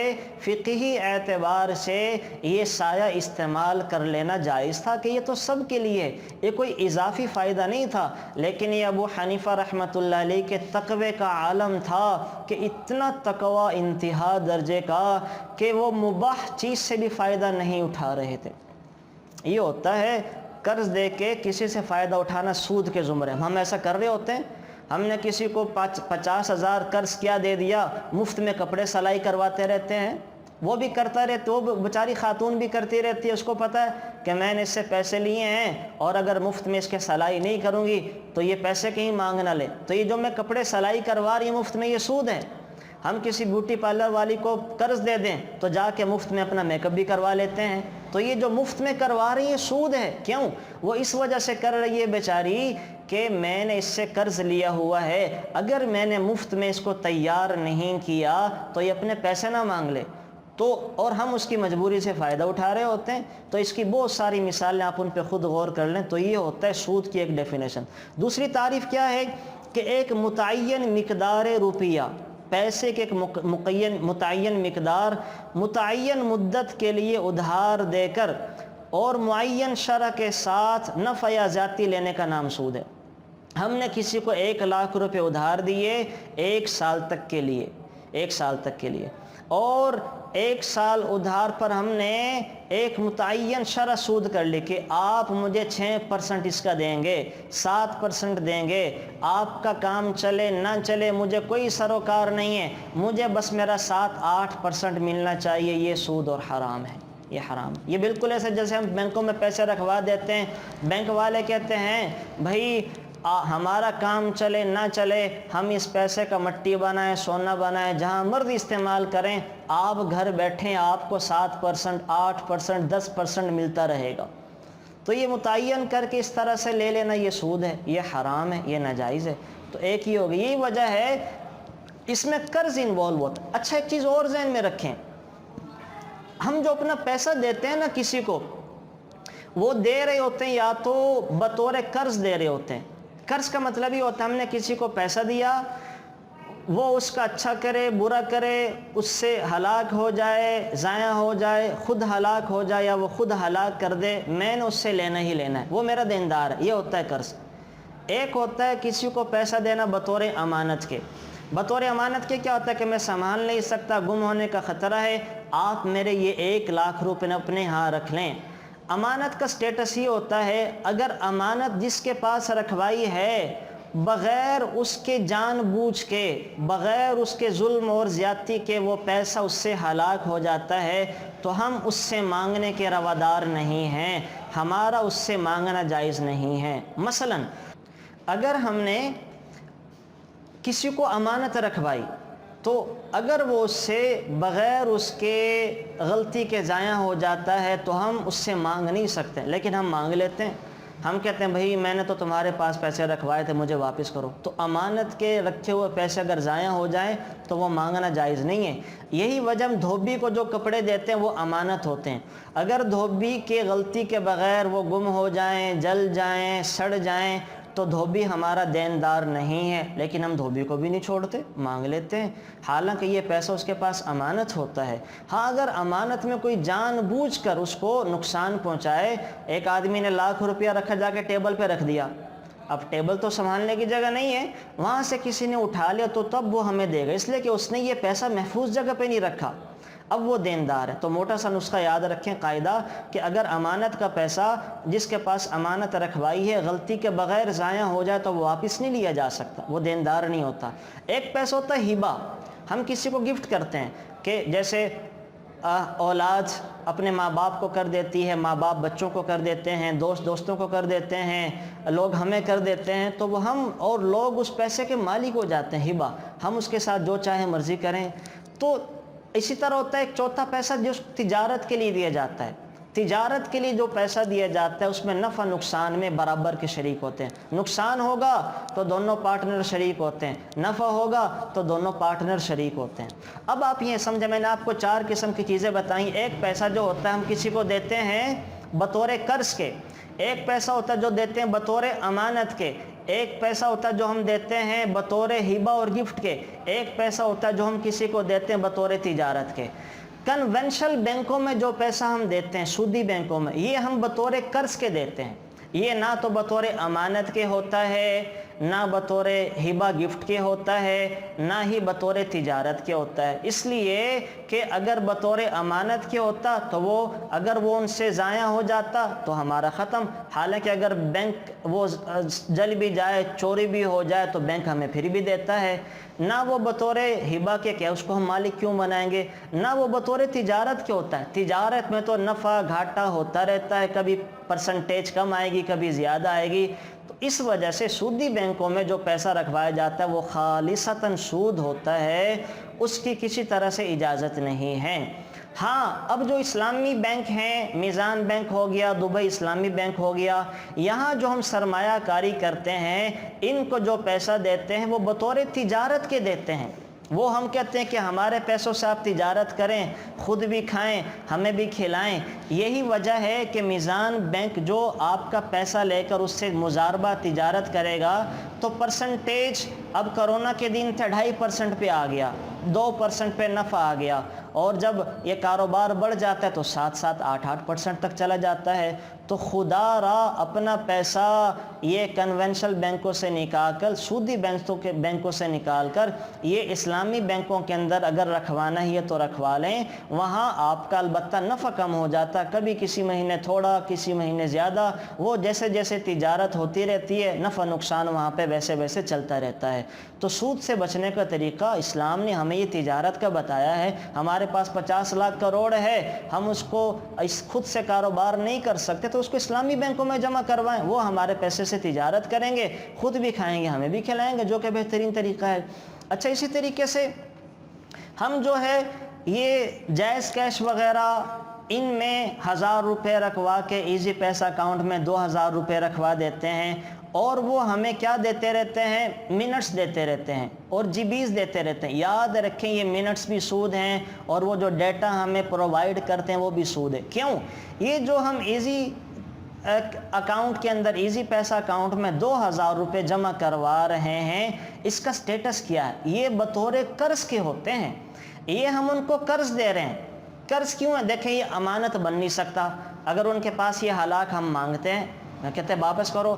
فقہی اعتبار سے یہ سایہ استعمال کر لینا جائز تھا کہ یہ تو سب کے لیے، یہ کوئی اضافی فائدہ نہیں تھا، لیکن یہ ابو حنیفہ رحمۃ اللہ علیہ کے تقوی کا عالم تھا کہ اتنا تقوی انتہا درجے کا کہ وہ مباح چیز سے بھی فائدہ نہیں اٹھا رہے تھے۔ یہ ہوتا ہے قرض دے کے کسی سے فائدہ اٹھانا سود کے زمرے، ہم ایسا کر رہے ہوتے ہیں۔ ہم نے کسی کو 50,000 قرض کیا دے دیا، مفت میں کپڑے سلائی کرواتے رہتے ہیں، وہ بھی کرتا رہتے، وہ بیچاری خاتون بھی کرتی رہتی ہے، اس کو پتہ ہے کہ میں نے اس سے پیسے لیے ہیں اور اگر مفت میں اس کے سلائی نہیں کروں گی تو یہ پیسے کہیں مانگ نہ لے، تو یہ جو میں کپڑے سلائی کروا رہی ہوں مفت میں، یہ سود ہے۔ ہم کسی بیوٹی پارلر والی کو قرض دے دیں تو جا کے مفت میں اپنا میک اپ بھی کروا لیتے ہیں، تو یہ جو مفت میں کروا رہی ہے سود ہے۔ کیوں؟ وہ اس وجہ سے کر رہی ہے بیچاری کہ میں نے اس سے قرض لیا ہوا ہے، اگر میں نے مفت میں اس کو تیار نہیں کیا تو یہ اپنے پیسے نہ مانگ لے، تو اور ہم اس کی مجبوری سے فائدہ اٹھا رہے ہوتے ہیں۔ تو اس کی بہت ساری مثالیں آپ ان پہ خود غور کر لیں، تو یہ ہوتا ہے سود کی ایک ڈیفینیشن۔ دوسری تعریف کیا ہے کہ ایک متعین مقدار روپیہ، پیسے کے ایک متعین مقدار متعین مدت کے لیے ادھار دے کر اور معین شرح کے ساتھ نفع یا زیادتی لینے کا نام سود ہے۔ ہم نے کسی کو 1,00,000 روپے ادھار دیے 1 سال تک کے لیے، 1 سال تک کے لیے، اور 1 سال ادھار پر ہم نے ایک متعین شرح سود کر لی کہ آپ مجھے 6% اس کا دیں گے، 7% دیں گے، آپ کا کام چلے نہ چلے مجھے کوئی سروکار نہیں ہے، مجھے بس میرا 7-8% ملنا چاہیے، یہ سود اور حرام ہے، یہ حرام ہے۔ یہ بالکل ایسے جیسے ہم بینکوں میں پیسے رکھوا دیتے ہیں، بینک والے کہتے ہیں بھائی ہمارا کام چلے نہ چلے ہم اس پیسے کا مٹی بنائیں، سونا بنائیں، جہاں مرضی استعمال کریں، آپ گھر بیٹھیں آپ کو 7%، 8%، 10% ملتا رہے گا۔ تو یہ متعین کر کے اس طرح سے لے لینا یہ سود ہے، یہ حرام ہے، یہ ناجائز ہے۔ تو ایک ہی ہوگی، یہی وجہ ہے اس میں قرض انوالو ہوتا ہے۔ اچھا ایک چیز اور ذہن میں رکھیں، ہم جو اپنا پیسہ دیتے ہیں نا کسی کو، وہ دے رہے ہوتے ہیں یا تو بطور قرض دے رہے ہوتے ہیں۔ قرض کا مطلب یہ ہوتا ہے ہم نے کسی کو پیسہ دیا، وہ اس کا اچھا کرے برا کرے، اس سے ہلاک ہو جائے، ضائع ہو جائے، خود ہلاک ہو جائے یا وہ خود ہلاک کر دے، میں نے اس سے لینا ہی لینا ہے، وہ میرا دیندار ہے، یہ ہوتا ہے قرض۔ ایک ہوتا ہے کسی کو پیسہ دینا بطور امانت کے۔ بطور امانت کے کیا ہوتا ہے کہ میں سنبھال نہیں سکتا، گم ہونے کا خطرہ ہے، آپ میرے یہ 1,00,000 روپے اپنے ہاں رکھ لیں۔ امانت کا سٹیٹس یہ ہوتا ہے اگر امانت جس کے پاس رکھوائی ہے بغیر اس کے جان بوجھ کے، بغیر اس کے ظلم اور زیادتی کے وہ پیسہ اس سے ہلاک ہو جاتا ہے تو ہم اس سے مانگنے کے روادار نہیں ہیں، ہمارا اس سے مانگنا جائز نہیں ہے۔ مثلا اگر ہم نے کسی کو امانت رکھوائی تو اگر وہ اس سے بغیر اس کے غلطی کے ضائع ہو جاتا ہے تو ہم اس سے مانگ نہیں سکتے، لیکن ہم مانگ لیتے ہیں۔ ہم کہتے ہیں بھائی میں نے تو تمہارے پاس پیسے رکھوائے تھے، مجھے واپس کرو۔ تو امانت کے رکھے ہوئے پیسے اگر ضائع ہو جائیں تو وہ مانگنا جائز نہیں ہے۔ یہی وجہ ہم دھوبی کو جو کپڑے دیتے ہیں وہ امانت ہوتے ہیں، اگر دھوبی کے غلطی کے بغیر وہ گم ہو جائیں، جل جائیں، سڑ جائیں تو دھوبی ہمارا دیندار نہیں ہے، لیکن ہم دھوبی کو بھی نہیں چھوڑتے، مانگ لیتے ہیں، حالانکہ یہ پیسہ اس کے پاس امانت ہوتا ہے۔ ہاں اگر امانت میں کوئی جان بوجھ کر اس کو نقصان پہنچائے، ایک آدمی نے 1,00,000 روپیہ رکھا جا کے ٹیبل پہ رکھ دیا، اب ٹیبل تو سنبھالنے کی جگہ نہیں ہے، وہاں سے کسی نے اٹھا لیا تو تب وہ ہمیں دے گا، اس لیے کہ اس نے یہ پیسہ محفوظ جگہ پہ نہیں رکھا، اب وہ دیندار ہے۔ تو موٹا سا نسخہ یاد رکھیں، قاعدہ کہ اگر امانت کا پیسہ جس کے پاس امانت رکھوائی ہے غلطی کے بغیر ضائع ہو جائے تو وہ واپس نہیں لیا جا سکتا، وہ دیندار نہیں ہوتا۔ ایک پیسہ ہوتا ہے ہبہ، ہم کسی کو گفٹ کرتے ہیں کہ جیسے اولاد اپنے ماں باپ کو کر دیتی ہے، ماں باپ بچوں کو کر دیتے ہیں، دوست دوستوں کو کر دیتے ہیں، لوگ ہمیں کر دیتے ہیں، تو وہ ہم اور لوگ اس پیسے کے مالک ہو جاتے ہیں، ہبہ، ہم اس کے ساتھ جو چاہیں مرضی کریں۔ تو اسی طرح ہوتا ہے ایک چوتھا پیسہ جو تجارت کے لیے دیا جاتا ہے۔ تجارت کے لیے جو پیسہ دیا جاتا ہے اس میں نفع نقصان میں برابر کے شریک ہوتے ہیں۔ نقصان ہوگا تو دونوں پارٹنر شریک ہوتے ہیں، نفع ہوگا تو دونوں پارٹنر شریک ہوتے ہیں۔ اب آپ یہ سمجھیں، میں نے آپ کو 4 قسم کی چیزیں بتائیں۔ ایک پیسہ جو ہوتا ہے ہم کسی کو دیتے ہیں بطور قرض کے، ایک پیسہ ہوتا ہے جو دیتے ہیں بطور امانت کے، ایک پیسہ ہوتا ہے جو ہم دیتے ہیں بطور ہبہ اور گفٹ کے، ایک پیسہ ہوتا ہے جو ہم کسی کو دیتے ہیں بطور تجارت کے۔ کنونشنل بینکوں میں جو پیسہ ہم دیتے ہیں، سودی بینکوں میں، یہ ہم بطور قرض کے دیتے ہیں۔ یہ نہ تو بطور امانت کے ہوتا ہے، نہ بطور ہبہ گفٹ کے ہوتا ہے، نہ ہی بطور تجارت کے ہوتا ہے۔ اس لیے کہ اگر بطور امانت کے ہوتا تو وہ اگر وہ ان سے ضائع ہو جاتا تو ہمارا ختم، حالانکہ اگر بینک وہ جل بھی جائے، چوری بھی ہو جائے تو بینک ہمیں پھر بھی دیتا ہے۔ نہ وہ بطور ہبہ کے کیا اس کو ہم مالک کیوں بنائیں گے، نہ وہ بطور تجارت کے ہوتا ہے۔ تجارت میں تو نفع گھاٹا ہوتا رہتا ہے، کبھی پرسنٹیج کم آئے گی، کبھی زیادہ آئے گی۔ تو اس وجہ سے سودی بینکوں میں جو پیسہ رکھوایا جاتا ہے وہ خالصتاً سود ہوتا ہے، اس کی کسی طرح سے اجازت نہیں ہے۔ ہاں، اب جو اسلامی بینک ہیں، میزان بینک ہو گیا، دبئی اسلامی بینک ہو گیا، یہاں جو ہم سرمایہ کاری کرتے ہیں، ان کو جو پیسہ دیتے ہیں وہ بطور تجارت کے دیتے ہیں۔ وہ ہم کہتے ہیں کہ ہمارے پیسوں سے آپ تجارت کریں، خود بھی کھائیں، ہمیں بھی کھلائیں۔ یہی وجہ ہے کہ میزان بینک جو آپ کا پیسہ لے کر اس سے مضاربہ تجارت کرے گا تو پرسنٹیج اب کرونا کے دن تھے 2.5% پہ آ گیا، 2% پہ نفع آ گیا، اور جب یہ کاروبار بڑھ جاتا ہے تو 7 8% تک چلا جاتا ہے۔ تو خدا را اپنا پیسہ یہ کنونشنل بینکوں سے نکال کر، سودی بینکوں سے نکال کر یہ اسلامی بینکوں کے اندر اگر رکھوانا ہی ہے تو رکھوا لیں۔ وہاں آپ کا البتہ نفع کم ہو جاتا ہے، کبھی کسی مہینے تھوڑا، کسی مہینے زیادہ، وہ جیسے جیسے تجارت ہوتی رہتی ہے نفع نقصان وہاں پہ ویسے ویسے چلتا رہتا ہے۔ تو سود سے بچنے کا طریقہ اسلام نے ہمیں یہ تجارت کا بتایا ہے۔ ہمارے پاس 50 لاکھ کروڑ ہے، ہم اس کو خود سے کاروبار نہیں کر سکتے تو اس کو اسلامی بینکوں میں جمع کروائیں، وہ ہمارے پیسے سے تجارت کریں گے، خود بھی کھائیں گے، ہمیں بھی کھلائیں گے، جو کہ بہترین طریقہ ہے۔ اچھا، اسی طریقے سے ہم جو ہے یہ جائز کیش وغیرہ ان میں 1000 روپے رکھوا کے ایزی پیسہ اکاؤنٹ میں 2000 روپے رکھوا دیتے ہیں، اور وہ ہمیں کیا دیتے رہتے ہیں، منٹس دیتے رہتے ہیں اور جی بیز دیتے رہتے ہیں۔ یاد رکھیں یہ منٹس بھی سود ہیں، اور وہ جو ڈیٹا ہمیں پرووائڈ کرتے ہیں وہ بھی سود ہے۔ کیوں؟ یہ جو ہم ایزی اکاؤنٹ کے اندر، ایزی پیسہ اکاؤنٹ میں 2000 روپے جمع کروا رہے ہیں، اس کا سٹیٹس کیا ہے؟ یہ بطور قرض کے ہوتے ہیں، یہ ہم ان کو قرض دے رہے ہیں۔ قرض کیوں ہے؟ دیکھیں یہ امانت بن نہیں سکتا۔ اگر ان کے پاس یہ ہلاک ہم مانگتے ہیں، میں کہتے ہیں واپس کرو،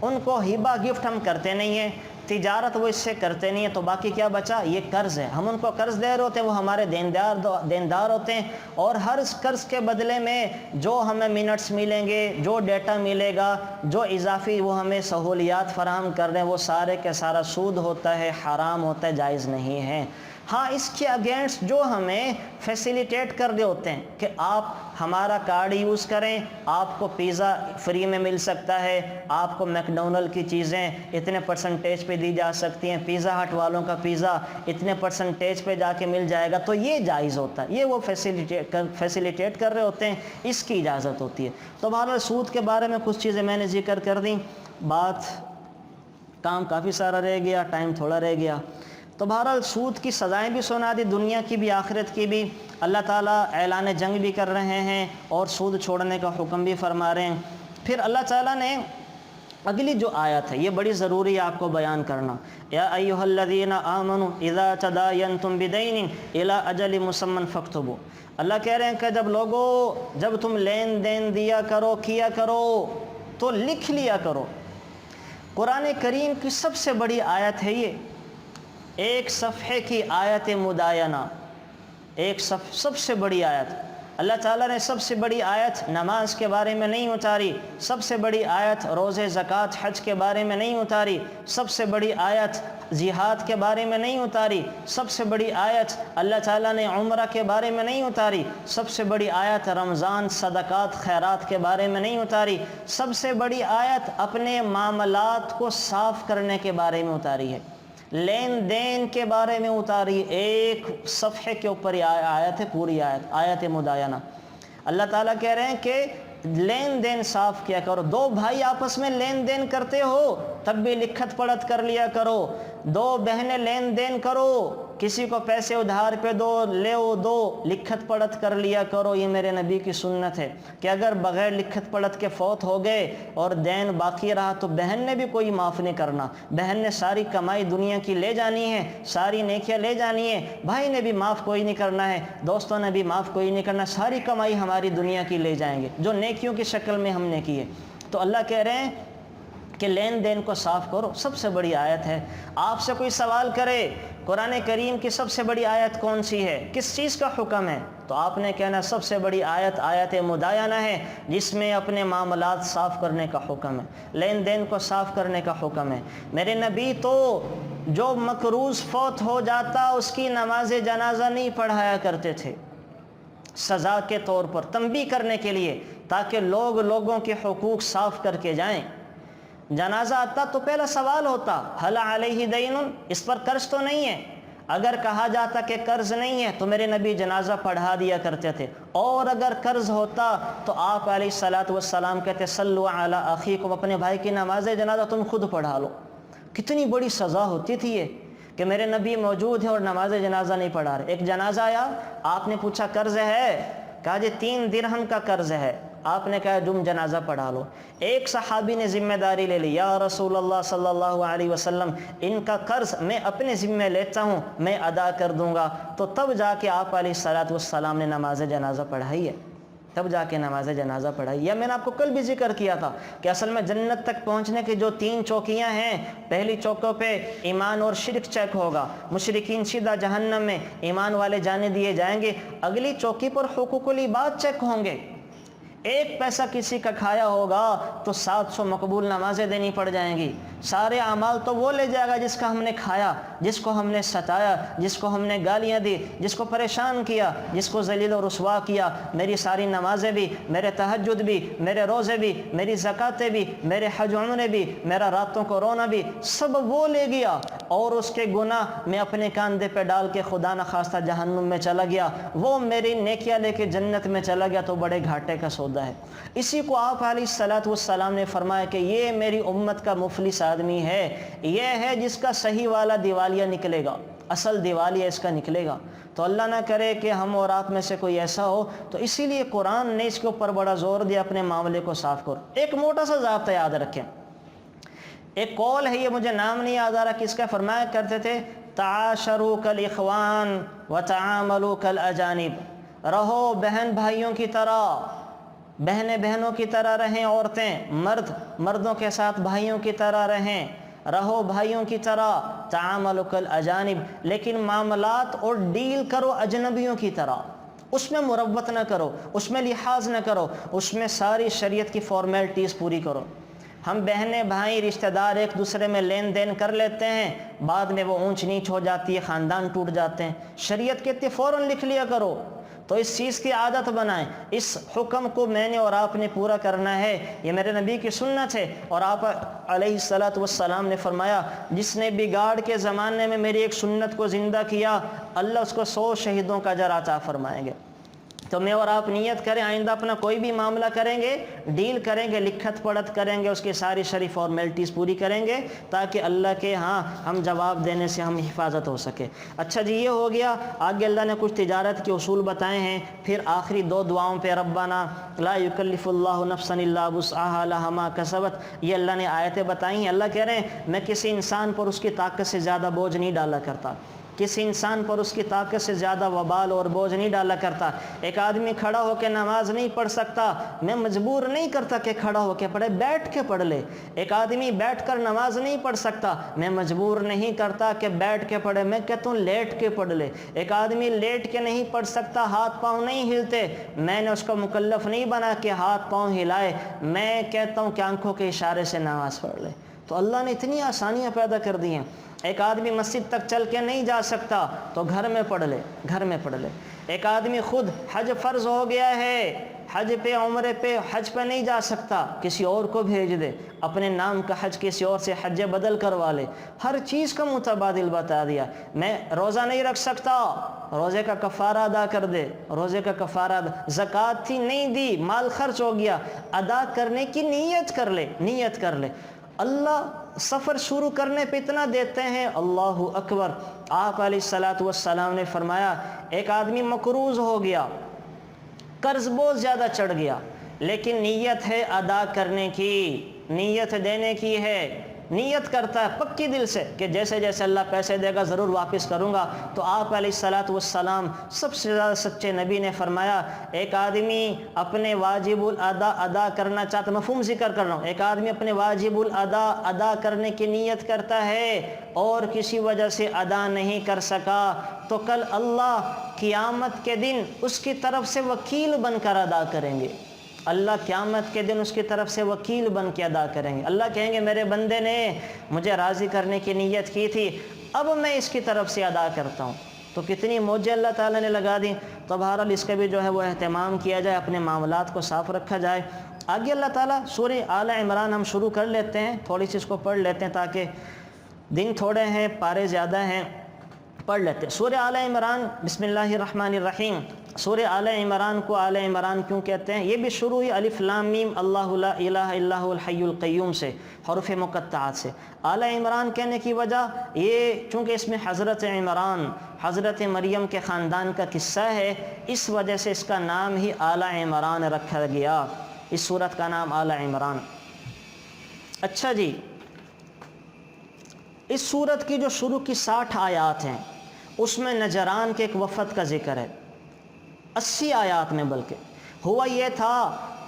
ان کو ہبہ گفٹ ہم کرتے نہیں ہیں، تجارت وہ اس سے کرتے نہیں ہیں، تو باقی کیا بچا؟ یہ قرض ہے۔ ہم ان کو قرض دے رہے ہوتے ہیں، وہ ہمارے دیندار ہوتے ہیں، اور ہر قرض کے بدلے میں جو ہمیں منٹس ملیں گے، جو ڈیٹا ملے گا، جو اضافی وہ ہمیں سہولیات فراہم کر رہے ہیں، وہ سارے کے سارا سود ہوتا ہے، حرام ہوتا ہے، جائز نہیں ہے۔ ہاں، اس کے اگینسٹ جو ہمیں فیسیلیٹیٹ کر رہے ہوتے ہیں کہ آپ ہمارا کارڈ یوز کریں، آپ کو پیزا فری میں مل سکتا ہے، آپ کو میک ڈونلڈ کی چیزیں اتنے پرسنٹیج پہ دی جا سکتی ہیں، پیزا ہٹ والوں کا پیزا اتنے پرسنٹیج پہ جا کے مل جائے گا، تو یہ جائز ہوتا ہے، یہ وہ فیسیلیٹیٹ کر رہے ہوتے ہیں، اس کی اجازت ہوتی ہے۔ تو بہرحال سود کے بارے میں کچھ چیزیں میں نے ذکر کر دیں، کام کافی سارا رہ گیا، ٹائم تھوڑا رہ گیا۔ تو بہرحال سود کی سزائیں بھی سنا دی، دنیا کی بھی آخرت کی بھی۔ اللہ تعالیٰ اعلان جنگ بھی کر رہے ہیں اور سود چھوڑنے کا حکم بھی فرما رہے ہیں۔ پھر اللہ تعالیٰ نے اگلی جو آیت ہے یہ بڑی ضروری ہے آپ کو بیان کرنا، یا ایھا الذین آمنوا اذا تداینتم بدین الی اجل مسمى فاکتبوا۔ اللہ کہہ رہے ہیں کہ جب تم لین دین دیا کرو، کیا کرو، تو لکھ لیا کرو۔ قرآن کریم کی سب سے بڑی آیت ہے یہ، ایک صفحے کی آیت مداینہ، سب سے بڑی آیت۔ اللہ تعالیٰ نے سب سے بڑی آیت نماز کے بارے میں نہیں اتاری، سب سے بڑی آیت روزے زکوٰۃ حج کے بارے میں نہیں اتاری، سب سے بڑی آیت جہاد کے بارے میں نہیں اتاری، سب سے بڑی آیت اللہ تعالیٰ نے عمرہ کے بارے میں نہیں اتاری، سب سے بڑی آیت رمضان صدقات خیرات کے بارے میں نہیں اتاری، سب سے بڑی آیت اپنے معاملات کو صاف کرنے کے بارے میں اتاری ہے، لین دین کے بارے میں اتاری۔ ایک صفحے کے اوپر یہ آیت ہے، پوری آیت مداینہ۔ اللہ تعالیٰ کہہ رہے ہیں کہ لین دین صاف کیا کرو، دو بھائی آپس میں لین دین کرتے ہو تب بھی لکھت پڑھت کر لیا کرو، دو بہنیں لین دین کرو، کسی کو پیسے ادھار پہ دو، دو لکھت پڑھت کر لیا کرو۔ یہ میرے نبی کی سنت ہے کہ اگر بغیر لکھت پڑھت کے فوت ہو گئے اور دین باقی رہا تو بہن نے بھی کوئی معاف نہیں کرنا، بہن نے ساری کمائی دنیا کی لے جانی ہے، ساری نیکیاں لے جانی ہے، بھائی نے بھی معاف کوئی نہیں کرنا ہے، دوستوں نے بھی معاف کوئی نہیں کرنا، ساری کمائی ہماری دنیا کی لے جائیں گے جو نیکیوں کی شکل میں ہم نے کی ہے۔ تو اللہ کہہ رہے ہیں کہ لین دین کو صاف کرو، سب سے بڑی آیت ہے۔ آپ سے کوئی سوال کرے قرآن کریم کی سب سے بڑی آیت کون سی ہے، کس چیز کا حکم ہے، تو آپ نے کہنا سب سے بڑی آیت مداینہ ہے، جس میں اپنے معاملات صاف کرنے کا حکم ہے، لین دین کو صاف کرنے کا حکم ہے۔ میرے نبی تو جو مقروض فوت ہو جاتا اس کی نماز جنازہ نہیں پڑھایا کرتے تھے، سزا کے طور پر، تنبیہ کرنے کے لیے، تاکہ لوگوں کے حقوق صاف کر کے جائیں۔ جنازہ آتا تو پہلا سوال ہوتا حل علیہ دین، اس پر قرض تو نہیں ہے؟ اگر کہا جاتا کہ قرض نہیں ہے تو میرے نبی جنازہ پڑھا دیا کرتے تھے، اور اگر قرض ہوتا تو آپ علیہ الصلوۃ والسلام کہتے صلوا علی اخیکم، اپنے بھائی کی نماز جنازہ تم خود پڑھا لو۔ کتنی بڑی سزا ہوتی تھی یہ کہ میرے نبی موجود ہے اور نماز جنازہ نہیں پڑھا رہے۔ ایک جنازہ آیا، آپ نے پوچھا قرض ہے؟ کہا جی 3 درہم کا قرض ہے۔ آپ نے کہا تم جنازہ پڑھا لو۔ ایک صحابی نے ذمہ داری لے لی، یا رسول اللہ صلی اللہ علیہ وسلم ان کا قرض میں اپنے ذمہ لیتا ہوں، میں ادا کر دوں گا۔ تو تب جا کے آپ علیہ الصلوۃ والسلام نے نماز جنازہ پڑھائی ہے، تب جا کے نماز جنازہ پڑھائی۔ یا میں نے آپ کو کل بھی ذکر کیا تھا کہ اصل میں جنت تک پہنچنے کی جو 3 چوکیاں ہیں، پہلی چوکوں پہ ایمان اور شرک چیک ہوگا، مشرکین سیدھا جہنم میں، ایمان والے جانے دیے جائیں گے۔ اگلی چوکی پر حقوق العباد چیک ہوں گے، 1 پیسہ کسی کا کھایا ہوگا تو 700 مقبول نمازیں دینی پڑ جائیں گی۔ سارے اعمال تو وہ لے جائے گا جس کا ہم نے کھایا، جس کو ہم نے ستایا، جس کو ہم نے گالیاں دی، جس کو پریشان کیا، جس کو ذلیل و رسوا کیا۔ میری ساری نمازیں بھی، میرے تہجد بھی، میرے روزے بھی، میری زکاتیں بھی، میرے حج عمرے بھی، میرا راتوں کو رونا بھی، سب وہ لے گیا، اور اس کے گناہ میں اپنے کاندھے پہ ڈال کے خدا نخواستہ جہنم میں چلا گیا، وہ میری نیکیاں لے کے جنت میں چلا گیا، تو بڑے گھاٹے کا سودا ہے۔ اسی کو آپ علیہ الصلوۃ والسلام نے فرمایا کہ یہ میری امت کا مفلس آدمی ہے، یہ ہے جس کا صحیح والا دیوالیہ نکلے گا، اصل دیوالیہ اس کا نکلے گا۔ تو اللہ نہ کرے کہ ہم اور آپ میں سے کوئی ایسا ہو، تو اسی لیے قرآن نے اس کے اوپر بڑا زور دیا اپنے معاملے کو صاف کرو۔ ایک موٹا سا ضابطہ یاد رکھیں، ایک قول ہے، یہ مجھے نام نہیں یاد آ رہا کس کا، فرمایا کرتے تھے تعاشروا کالاخوان وتعاملوا کالاجانب، رہو بہن بھائیوں کی طرح، بہنیں بہنوں کی طرح رہیں، عورتیں مرد مردوں کے ساتھ بھائیوں کی طرح رہیں، رہو بھائیوں کی طرح، تعاملوا کالاجانب، لیکن معاملات اور ڈیل کرو اجنبیوں کی طرح، اس میں مروت نہ کرو، اس میں لحاظ نہ کرو، اس میں ساری شریعت کی فارمیلٹیز پوری کرو۔ ہم بہنیں بھائی رشتہ دار ایک دوسرے میں لین دین کر لیتے ہیں، بعد میں وہ اونچ نیچ ہو جاتی ہے، خاندان ٹوٹ جاتے ہیں، شریعت کہتی ہے فوراً لکھ لیا کرو۔ تو اس چیز کی عادت بنائیں، اس حکم کو میں نے اور آپ نے پورا کرنا ہے، یہ میرے نبی کی سنت ہے۔ اور آپ علیہ الصلوۃ والسلام نے فرمایا جس نے بگاڑ کے زمانے میں میری ایک سنت کو زندہ کیا، اللہ اس کو 100 شہیدوں کا اجر عطا فرمائیں گے۔ تو میں اور آپ نیت کریں، آئندہ اپنا کوئی بھی معاملہ کریں گے، ڈیل کریں گے، لکھت پڑھت کریں گے، اس کی ساری شرعی فارمیلٹیز پوری کریں گے، تاکہ اللہ کے ہاں ہم جواب دینے سے ہم حفاظت ہو سکے۔ اچھا جی، یہ ہو گیا۔ آگے اللہ نے کچھ تجارت کے اصول بتائے ہیں، پھر آخری 2 دعاؤں پہ ربنا لا یکلف اللہ نفسا الا وسعها لها ما کسبت، یہ اللہ نے آیتیں بتائی ہیں۔ اللہ کہہ رہے ہیں میں کسی انسان پر اس کی طاقت سے زیادہ بوجھ نہیں ڈالا کرتا، کسی انسان پر اس کی طاقت سے زیادہ وبال اور بوجھ نہیں ڈالا کرتا۔ ایک آدمی کھڑا ہو کے نماز نہیں پڑھ سکتا، میں مجبور نہیں کرتا کہ کھڑا ہو کے پڑھے، بیٹھ کے پڑھ لے۔ ایک آدمی بیٹھ کر نماز نہیں پڑھ سکتا، میں مجبور نہیں کرتا کہ بیٹھ کے پڑھے، میں کہتا ہوں لیٹ کے پڑھ لے۔ ایک آدمی لیٹ کے نہیں پڑھ سکتا، ہاتھ پاؤں نہیں ہلتے، میں نے اس کو مکلف نہیں بنا کہ ہاتھ پاؤں ہلائے، میں کہتا ہوں کہ آنکھوں کے اشارے سے نماز پڑھ لے۔ تو اللہ نے اتنی آسانیاں پیدا کر دی ہیں۔ ایک آدمی مسجد تک چل کے نہیں جا سکتا تو گھر میں پڑھ لے، گھر میں پڑھ لے۔ ایک آدمی خود حج فرض ہو گیا ہے، حج پہ عمرے پہ حج پہ نہیں جا سکتا، کسی اور کو بھیج دے، اپنے نام کا حج کسی اور سے حج بدل کروا لے۔ ہر چیز کا متبادل بتا دیا۔ میں روزہ نہیں رکھ سکتا، روزے کا کفارہ ادا کر دے، روزے کا کفارہ زکوٰۃ تھی نہیں دی، مال خرچ ہو گیا، ادا کرنے کی نیت کر لے، نیت کر لے۔ اللہ سفر شروع کرنے پہ اتنا دیتے ہیں، اللہ اکبر۔ آپ علیہ الصلوۃ والسلام نے فرمایا ایک آدمی مقروض ہو گیا، قرض بہت زیادہ چڑھ گیا، لیکن نیت ہے ادا کرنے کی، نیت دینے کی ہے، نیت کرتا ہے پکی دل سے کہ جیسے جیسے اللہ پیسے دے گا ضرور واپس کروں گا۔ تو آپ علیہ الصلوۃ والسلام سب سے زیادہ سچے نبی نے فرمایا ایک آدمی اپنے واجب الادا ادا کرنا چاہتا، مفہوم ذکر کر رہا ہوں، ایک آدمی اپنے واجب الادا ادا کرنے کی نیت کرتا ہے اور کسی وجہ سے ادا نہیں کر سکا، تو کل اللہ قیامت کے دن اس کی طرف سے وکیل بن کر ادا کریں گے۔ اللہ قیامت کے دن اس کی طرف سے وکیل بن کے ادا کریں گے۔ اللہ کہیں گے میرے بندے نے مجھے راضی کرنے کی نیت کی تھی، اب میں اس کی طرف سے ادا کرتا ہوں۔ تو کتنی موجیں اللہ تعالیٰ نے لگا دی۔ تو بہرحال اس کا بھی جو ہے وہ اہتمام کیا جائے، اپنے معاملات کو صاف رکھا جائے۔ آگے اللہ تعالیٰ سورہ آل عمران ہم شروع کر لیتے ہیں، تھوڑی سی اس کو پڑھ لیتے ہیں تاکہ دن تھوڑے ہیں، پارے زیادہ ہیں، پڑھ لیتے ہیں۔ سورہ آل عمران، بسم اللہ الرحمن الرحیم۔ سورہ آل عمران کو آل عمران کیوں کہتے ہیں؟ یہ بھی شروع ہی الف لام میم اللہ لا الہ الا هو الحی القیوم سے، حروف مقطعات سے۔ آل عمران کہنے کی وجہ یہ چونکہ اس میں حضرت عمران، حضرت مریم کے خاندان کا قصہ ہے، اس وجہ سے اس کا نام ہی آل عمران رکھا گیا، اس سورت کا نام آل عمران۔ اچھا جی، اس سورت کی جو شروع کی 60 آیات ہیں اس میں نجران کے ایک وفد کا ذکر ہے، 80 آیات میں بلکہ۔ ہوا یہ تھا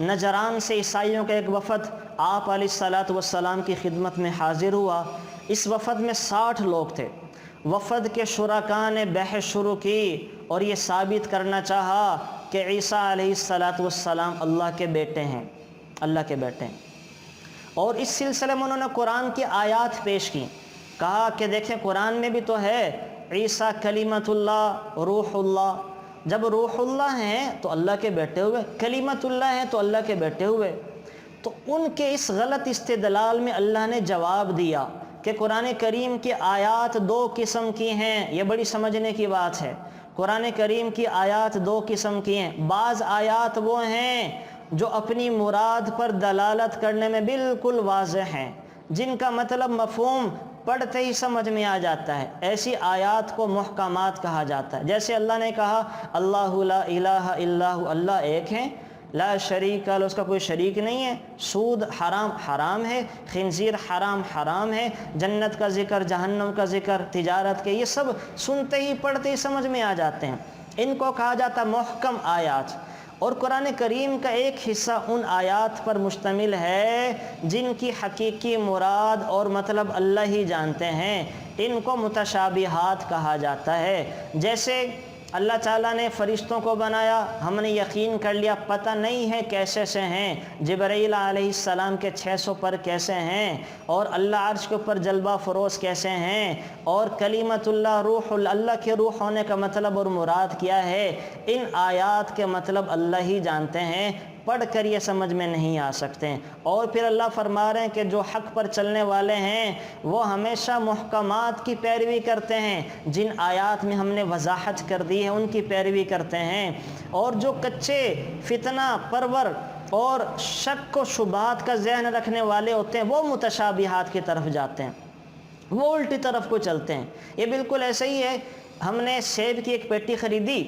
نجران سے عیسائیوں کا ایک وفد آپ علیہ الصلوۃ والسلام کی خدمت میں حاضر ہوا۔ اس وفد میں 60 لوگ تھے۔ وفد کے شرکاء نے بحث شروع کی اور یہ ثابت کرنا چاہا کہ عیسیٰ علیہ الصلوۃ والسلام اللہ کے بیٹے ہیں، اللہ کے بیٹے ہیں۔ اور اس سلسلے میں انہوں نے قرآن کی آیات پیش کی، کہا کہ دیکھیں قرآن میں بھی تو ہے عیسیٰ کلمۃ اللہ، روح اللہ۔ جب روح اللہ ہیں تو اللہ کے بیٹے ہوئے، کلمۃ اللہ ہیں تو اللہ کے بیٹے ہوئے۔ تو ان کے اس غلط استدلال میں اللہ نے جواب دیا کہ قرآن کریم کی آیات 2 قسم کی ہیں۔ یہ بڑی سمجھنے کی بات ہے۔ قرآن کریم کی آیات 2 قسم کی ہیں۔ بعض آیات وہ ہیں جو اپنی مراد پر دلالت کرنے میں بالکل واضح ہیں، جن کا مطلب مفہوم پڑھتے ہی سمجھ میں آ جاتا ہے، ایسی آیات کو محکمات کہا جاتا ہے۔ جیسے اللہ نے کہا اللہ لا الہ الا ہو، اللہ ایک ہیں، لا شریک لہ، اس کا کوئی شریک نہیں ہے، سود حرام حرام ہے، خنزیر حرام حرام ہے، جنت کا ذکر، جہنم کا ذکر، تجارت کے، یہ سب سنتے ہی پڑھتے ہی سمجھ میں آ جاتے ہیں، ان کو کہا جاتا ہے محکم آیات۔ اور قرآن کریم کا ایک حصہ ان آیات پر مشتمل ہے جن کی حقیقی مراد اور مطلب اللہ ہی جانتے ہیں، ان کو متشابہات کہا جاتا ہے۔ جیسے اللہ تعالیٰ نے فرشتوں کو بنایا، ہم نے یقین کر لیا، پتہ نہیں ہے کیسے سے ہیں، جبرائیل علیہ السلام کے 600 پر کیسے ہیں، اور اللہ عرش کے اوپر جلوہ فروز کیسے ہیں، اور کلمۃ اللہ، روح اللہ کے روح ہونے کا مطلب اور مراد کیا ہے، ان آیات کے مطلب اللہ ہی جانتے ہیں، پڑھ کر یہ سمجھ میں نہیں آ سکتے ہیں۔ اور پھر اللہ فرما رہے ہیں کہ جو حق پر چلنے والے ہیں وہ ہمیشہ محکمات کی پیروی کرتے ہیں، جن آیات میں ہم نے وضاحت کر دی ہے ان کی پیروی کرتے ہیں، اور جو کچے فتنہ پرور اور شک و شبہات کا ذہن رکھنے والے ہوتے ہیں وہ متشابہات کی طرف جاتے ہیں، وہ الٹی طرف کو چلتے ہیں۔ یہ بالکل ایسے ہی ہے، ہم نے سیب کی ایک پیٹی خریدی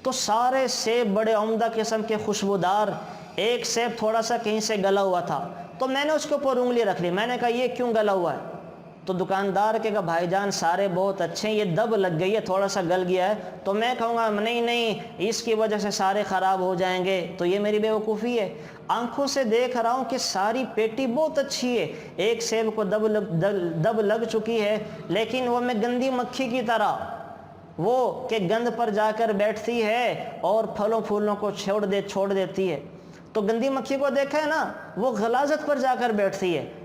تو سارے سیب بڑے عمدہ قسم کے خوشبودار، ایک سیب تھوڑا سا کہیں سے گلا ہوا تھا تو میں نے اس کے اوپر انگلی رکھ لی، میں نے کہا یہ کیوں گلا ہوا ہے؟ تو دکاندار کہے گا بھائی جان سارے بہت اچھے ہیں، یہ دب لگ گئی ہے، تھوڑا سا گل گیا ہے، تو میں کہوں گا نہیں اس کی وجہ سے سارے خراب ہو جائیں گے، تو یہ میری بیوقوفی ہے۔ آنکھوں سے دیکھ رہا ہوں کہ ساری پیٹی بہت اچھی ہے، ایک سیب کو دب لگ چکی ہے، لیکن وہ میں گندی مکھی کی طرح، وہ کہ گند پر جا کر بیٹھتی ہے اور پھلوں پھولوں کو چھوڑ دیتی ہے، تو گندی مکھی کو دیکھا ہے نا، وہ غلاظت پر جا کر بیٹھتی ہے،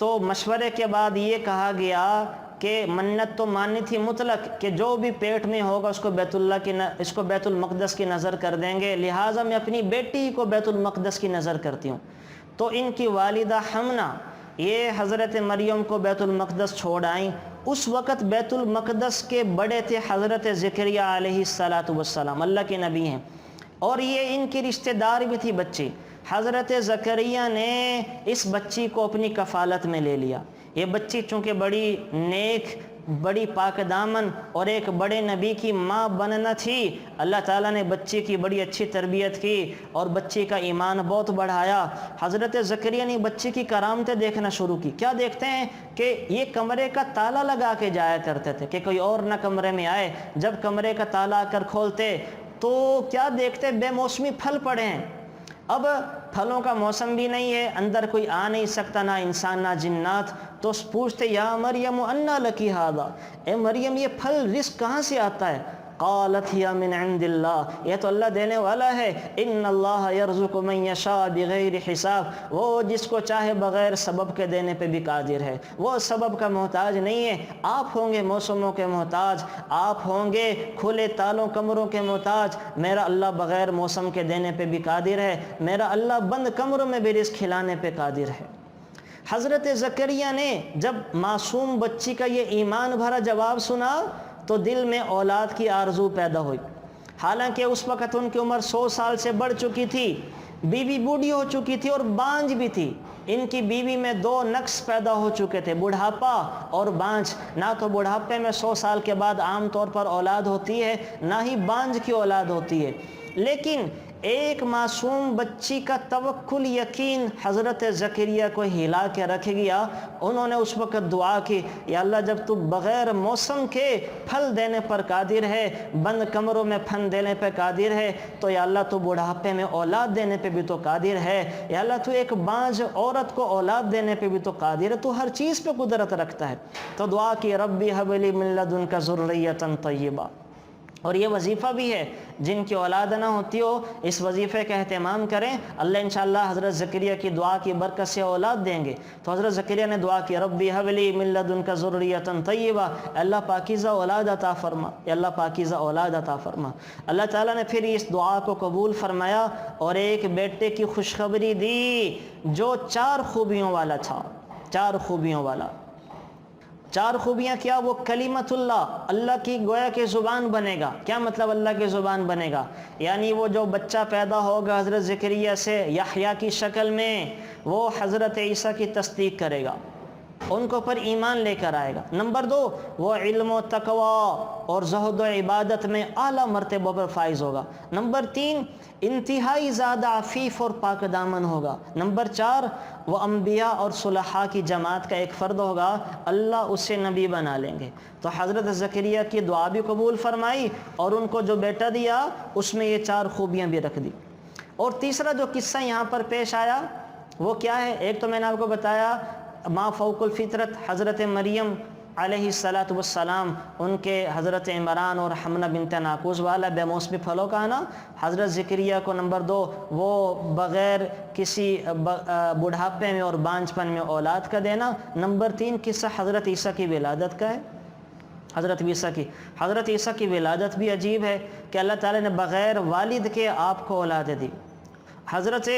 تو مشورے کے بعد یہ کہا گیا کہ منت تو مانی تھی مطلق کہ جو بھی پیٹ میں ہوگا اس کو بیت المقدس کی نظر کر دیں گے، لہٰذا میں اپنی بیٹی کو بیت المقدس کی نظر کرتی ہوں۔ تو ان کی والدہ حمنہ یہ حضرت مریم کو بیت المقدس چھوڑ آئیں۔ اس وقت بیت المقدس کے بڑے تھے حضرت زکریا علیہ السلام، اللہ کے نبی ہیں، اور یہ ان کی رشتہ دار بھی تھی بچی۔ حضرت زکریا نے اس بچی کو اپنی کفالت میں لے لیا۔ یہ بچی چونکہ بڑی نیک، بڑی پاک دامن اور ایک بڑے نبی کی ماں بننا تھی، اللہ تعالیٰ نے بچی کی بڑی اچھی تربیت کی اور بچی کا ایمان بہت بڑھایا۔ حضرت زکریا نے بچی کی کرامتیں دیکھنا شروع کی۔ کیا دیکھتے ہیں کہ یہ کمرے کا تالا لگا کے جایا کرتے تھے کہ کوئی اور نہ کمرے میں آئے۔ جب کمرے کا تالا کر کھولتے تو کیا دیکھتے؟ بے موسمی پھل پڑے ہیں۔ اب پھلوں کا موسم بھی نہیں ہے، اندر کوئی آ نہیں سکتا، نہ انسان نہ جنات۔ تو پوچھتے یا مریم انا لکی ھذا، اے مریم یہ پھل رزق کہاں سے آتا ہے؟ قالت ہی من عند اللہ، یہ تو اللہ دینے والا ہے۔ ان اللہ یرزق من یشاء بغیر حساب، وہ جس کو چاہے بغیر سبب کے دینے پہ بھی قادر ہے، وہ سبب کا محتاج نہیں ہے۔ آپ ہوں گے موسموں کے محتاج، آپ ہوں گے کھلے تالوں کمروں کے محتاج، میرا اللہ بغیر موسم کے دینے پہ بھی قادر ہے، میرا اللہ بند کمروں میں بھی رزق کھلانے پہ قادر ہے۔ حضرت زکریا نے جب معصوم بچی کا یہ ایمان بھرا جواب سنا تو دل میں اولاد کی آرزو پیدا ہوئی۔ حالانکہ اس وقت ان کی عمر 100 سال سے بڑھ چکی تھی، بیوی بوڑھی ہو چکی تھی اور بانجھ بھی تھی۔ ان کی بیوی میں 2 نقص پیدا ہو چکے تھے، بڑھاپا اور بانجھ۔ نہ تو بڑھاپے میں 100 سال کے بعد عام طور پر اولاد ہوتی ہے، نہ ہی بانجھ کی اولاد ہوتی ہے۔ لیکن ایک معصوم بچی کا توکل، یقین حضرت زکریا کو ہلا کے رکھ گیا۔ انہوں نے اس وقت دعا کی، یا اللہ جب تو بغیر موسم کے پھل دینے پر قادر ہے، بند کمروں میں پھل دینے پہ قادر ہے، تو یا اللہ تو بڑھاپے میں اولاد دینے پہ بھی تو قادر ہے۔ یا اللہ تو ایک بانجھ عورت کو اولاد دینے پہ بھی تو قادر ہے، تو ہر چیز پہ قدرت رکھتا ہے۔ تو دعا کی ربی ھب لی من لدنک ذریۃ طیبہ۔ اور یہ وظیفہ بھی ہے، جن کی اولاد نہ ہوتی ہو اس وظیفے کا اہتمام کریں، اللہ انشاءاللہ حضرت زکریا کی دعا کی برکت سے اولاد دیں گے۔ تو حضرت زکریا نے دعا کی ربی ھب لی من لدنک ذریۃ طیبہ، اللہ پاکیزہ اولاد عطا فرما، اللہ پاکیزہ اولاد عطا فرما۔ اللہ تعالیٰ نے پھر اس دعا کو قبول فرمایا اور ایک بیٹے کی خوشخبری دی جو 4 خوبیوں والا تھا، 4 خوبیوں والا۔ 4 خوبیاں کیا؟ وہ کلمت اللہ، اللہ کی گویا کہ زبان بنے گا۔ کیا مطلب اللہ کی زبان بنے گا؟ یعنی وہ جو بچہ پیدا ہوگا حضرت زکریا سے یحییٰ کی شکل میں، وہ حضرت عیسیٰ کی تصدیق کرے گا، ان کو پر ایمان لے کر آئے گا۔ نمبر 2، وہ علم و تقوی اور زہد و عبادت میں اعلیٰ مرتبہ پر فائز ہوگا۔ نمبر 3، انتہائی زیادہ عفیف اور پاک دامن ہوگا۔ نمبر 4، وہ انبیاء اور صلحاء کی جماعت کا ایک فرد ہوگا، اللہ اسے نبی بنا لیں گے۔ تو حضرت زکریا کی دعا بھی قبول فرمائی اور ان کو جو بیٹا دیا اس میں یہ 4 خوبیاں بھی رکھ دی۔ اور تیسرا جو قصہ یہاں پر پیش آیا وہ کیا ہے؟ ایک تو میں نے آپ کو بتایا ما فوق الفطرت، حضرت مریم علیہ السلام، ان کے حضرت عمران اور حمنہ بنت ناقوس والا بے موسمی پھلوں کا آنا۔ حضرت زکریا کو نمبر 2، وہ بغیر کسی بڑھاپے میں اور بانجھ پن میں اولاد کا دینا۔ نمبر 3 قصہ حضرت عیسیٰ کی ولادت کا ہے، حضرت عیسیٰ کی ولادت بھی عجیب ہے کہ اللہ تعالیٰ نے بغیر والد کے آپ کو اولاد دی۔ حضرت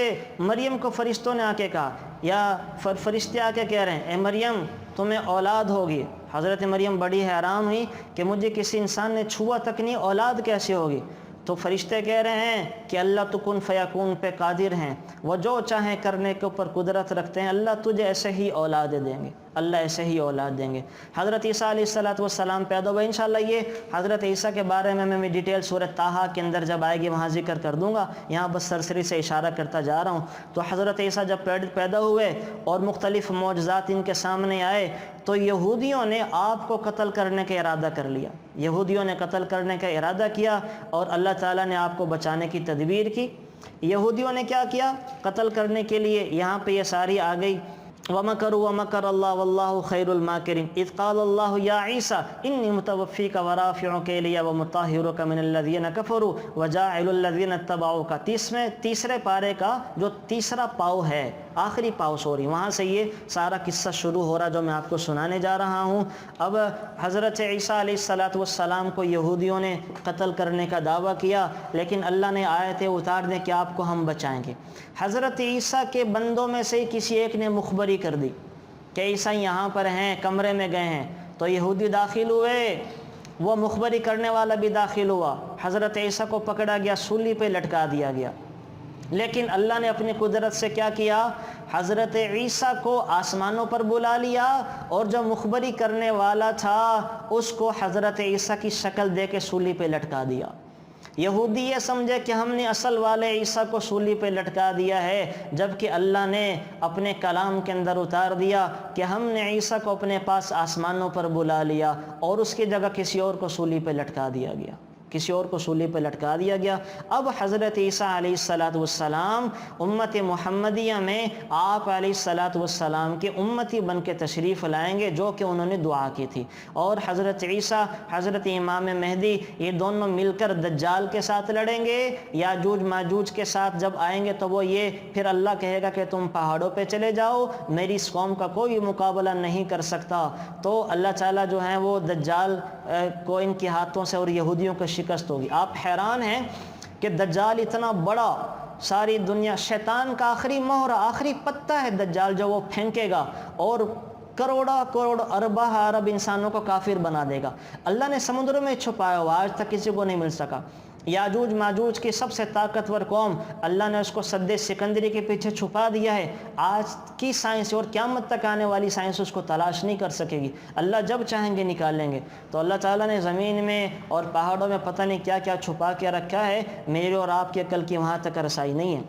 مریم کو فرشتوں نے آ کے کہا، یا فرشتے آ کے کہہ رہے ہیں اے مریم تمہیں اولاد ہوگی۔ حضرت مریم بڑی حیران ہوئی کہ مجھے کسی انسان نے چھوا تک نہیں، اولاد کیسے ہوگی؟ تو فرشتے کہہ رہے ہیں کہ اللہ تو کن فیکون پہ قادر ہیں، وہ جو چاہیں کرنے کے اوپر قدرت رکھتے ہیں، اللہ تجھے ایسے ہی اولاد دیں گے، اللہ ایسے ہی اولاد دیں گے۔ حضرت عیسیٰ علیہ السلام پیدا ہوئے۔ انشاءاللہ یہ حضرت عیسیٰ کے بارے میں ڈیٹیل سورۃ طٰہٰ کے اندر جب آئے گی وہاں ذکر کر دوں گا، یہاں بس سرسری سے اشارہ کرتا جا رہا ہوں۔ تو حضرت عیسیٰ جب پیدا ہوئے اور مختلف معجزات ان کے سامنے آئے تو یہودیوں نے آپ کو قتل کرنے کا ارادہ کر لیا، یہودیوں نے قتل کرنے کا ارادہ کیا اور اللہ تعالیٰ نے آپ کو بچانے کی تدبیر کی۔ یہودیوں نے کیا کیا؟ قتل کرنے کے لیے یہاں پہ یہ ساری آ گئی، وَمَكَرُوا وَمَكَرَ اللَّهُ وَاللَّهُ خَيْرُ الْمَاكِرِينَ إِذْ قَالَ اللَّهُ يَا عِيسَىٰ إِنِّي مُتَوَفِّيكَ وَرَافِعُكَ إِلَيَّ وَمُطَهِّرُكَ مِنَ الَّذِينَ كَفَرُوا وَجَاعِلُ الَّذِينَ اتَّبَعُوكَ۔ تیسرے پارے کا جو تیسرا پاؤ ہے آخری پاؤ سوری، وہاں سے یہ سارا قصہ شروع ہو رہا جو میں آپ کو سنانے جا رہا ہوں۔ اب حضرت عیسیٰ علیہ السلام کو یہودیوں نے قتل کرنے کا دعویٰ کیا، لیکن اللہ نے آیتیں اتار دیں کہ آپ کو ہم بچائیں گے۔ حضرت عیسیٰ کے بندوں میں سے کسی ایک نے مخبری کر دی کہ عیسیٰ یہاں پر ہیں، کمرے میں گئے ہیں، تو یہودی داخل ہوئے، وہ مخبری کرنے والا بھی داخل ہوا، حضرت عیسیٰ کو پکڑا گیا، سولی پہ لٹکا دیا گیا۔ لیکن اللہ نے اپنی قدرت سے کیا کیا، حضرت عیسیٰ کو آسمانوں پر بلا لیا، اور جو مخبری کرنے والا تھا اس کو حضرت عیسیٰ کی شکل دے کے سولی پہ لٹکا دیا۔ یہودی یہ سمجھے کہ ہم نے اصل والے عیسیٰ کو سولی پہ لٹکا دیا ہے، جبکہ اللہ نے اپنے کلام کے اندر اتار دیا کہ ہم نے عیسیٰ کو اپنے پاس آسمانوں پر بلا لیا، اور اس کی جگہ کسی اور کو سولی پہ لٹکا دیا گیا، کسی اور کو سولی پہ لٹکا دیا گیا۔ اب حضرت عیسیٰ علیہ السلام امت محمدیہ میں آپ علیہ السلام کے امتی بن کے تشریف لائیں گے، جو کہ انہوں نے دعا کی تھی، اور حضرت عیسیٰ، حضرت امام مہدی، یہ دونوں مل کر دجال کے ساتھ لڑیں گے۔ یاجوج ماجوج کے ساتھ جب آئیں گے تو وہ یہ پھر اللہ کہے گا کہ تم پہاڑوں پہ چلے جاؤ، میری اس قوم کا کوئی مقابلہ نہیں کر سکتا، تو اللہ تعالیٰ جو ہیں وہ دجال کو ان کے ہاتھوں سے اور یہودیوں کو شکست ہوگی۔ آپ حیران ہیں کہ دجال اتنا بڑا، ساری دنیا، شیطان کا آخری مہر، آخری پتہ ہے دجال جو وہ پھینکے گا، اور کروڑا کروڑ اربہ ارب انسانوں کو کافر بنا دے گا۔ اللہ نے سمندروں میں چھپایا ہوا، آج تک کسی کو نہیں مل سکا۔ یاجوج ماجوج کی سب سے طاقتور قوم، اللہ نے اس کو سد سکندری کے پیچھے چھپا دیا ہے۔ آج کی سائنس اور قیامت تک آنے والی سائنس اس کو تلاش نہیں کر سکے گی، اللہ جب چاہیں گے نکال لیں گے۔ تو اللہ تعالیٰ نے زمین میں اور پہاڑوں میں پتہ نہیں کیا کیا چھپا کے رکھا ہے، میرے اور آپ کے عقل کی وہاں تک رسائی نہیں ہے۔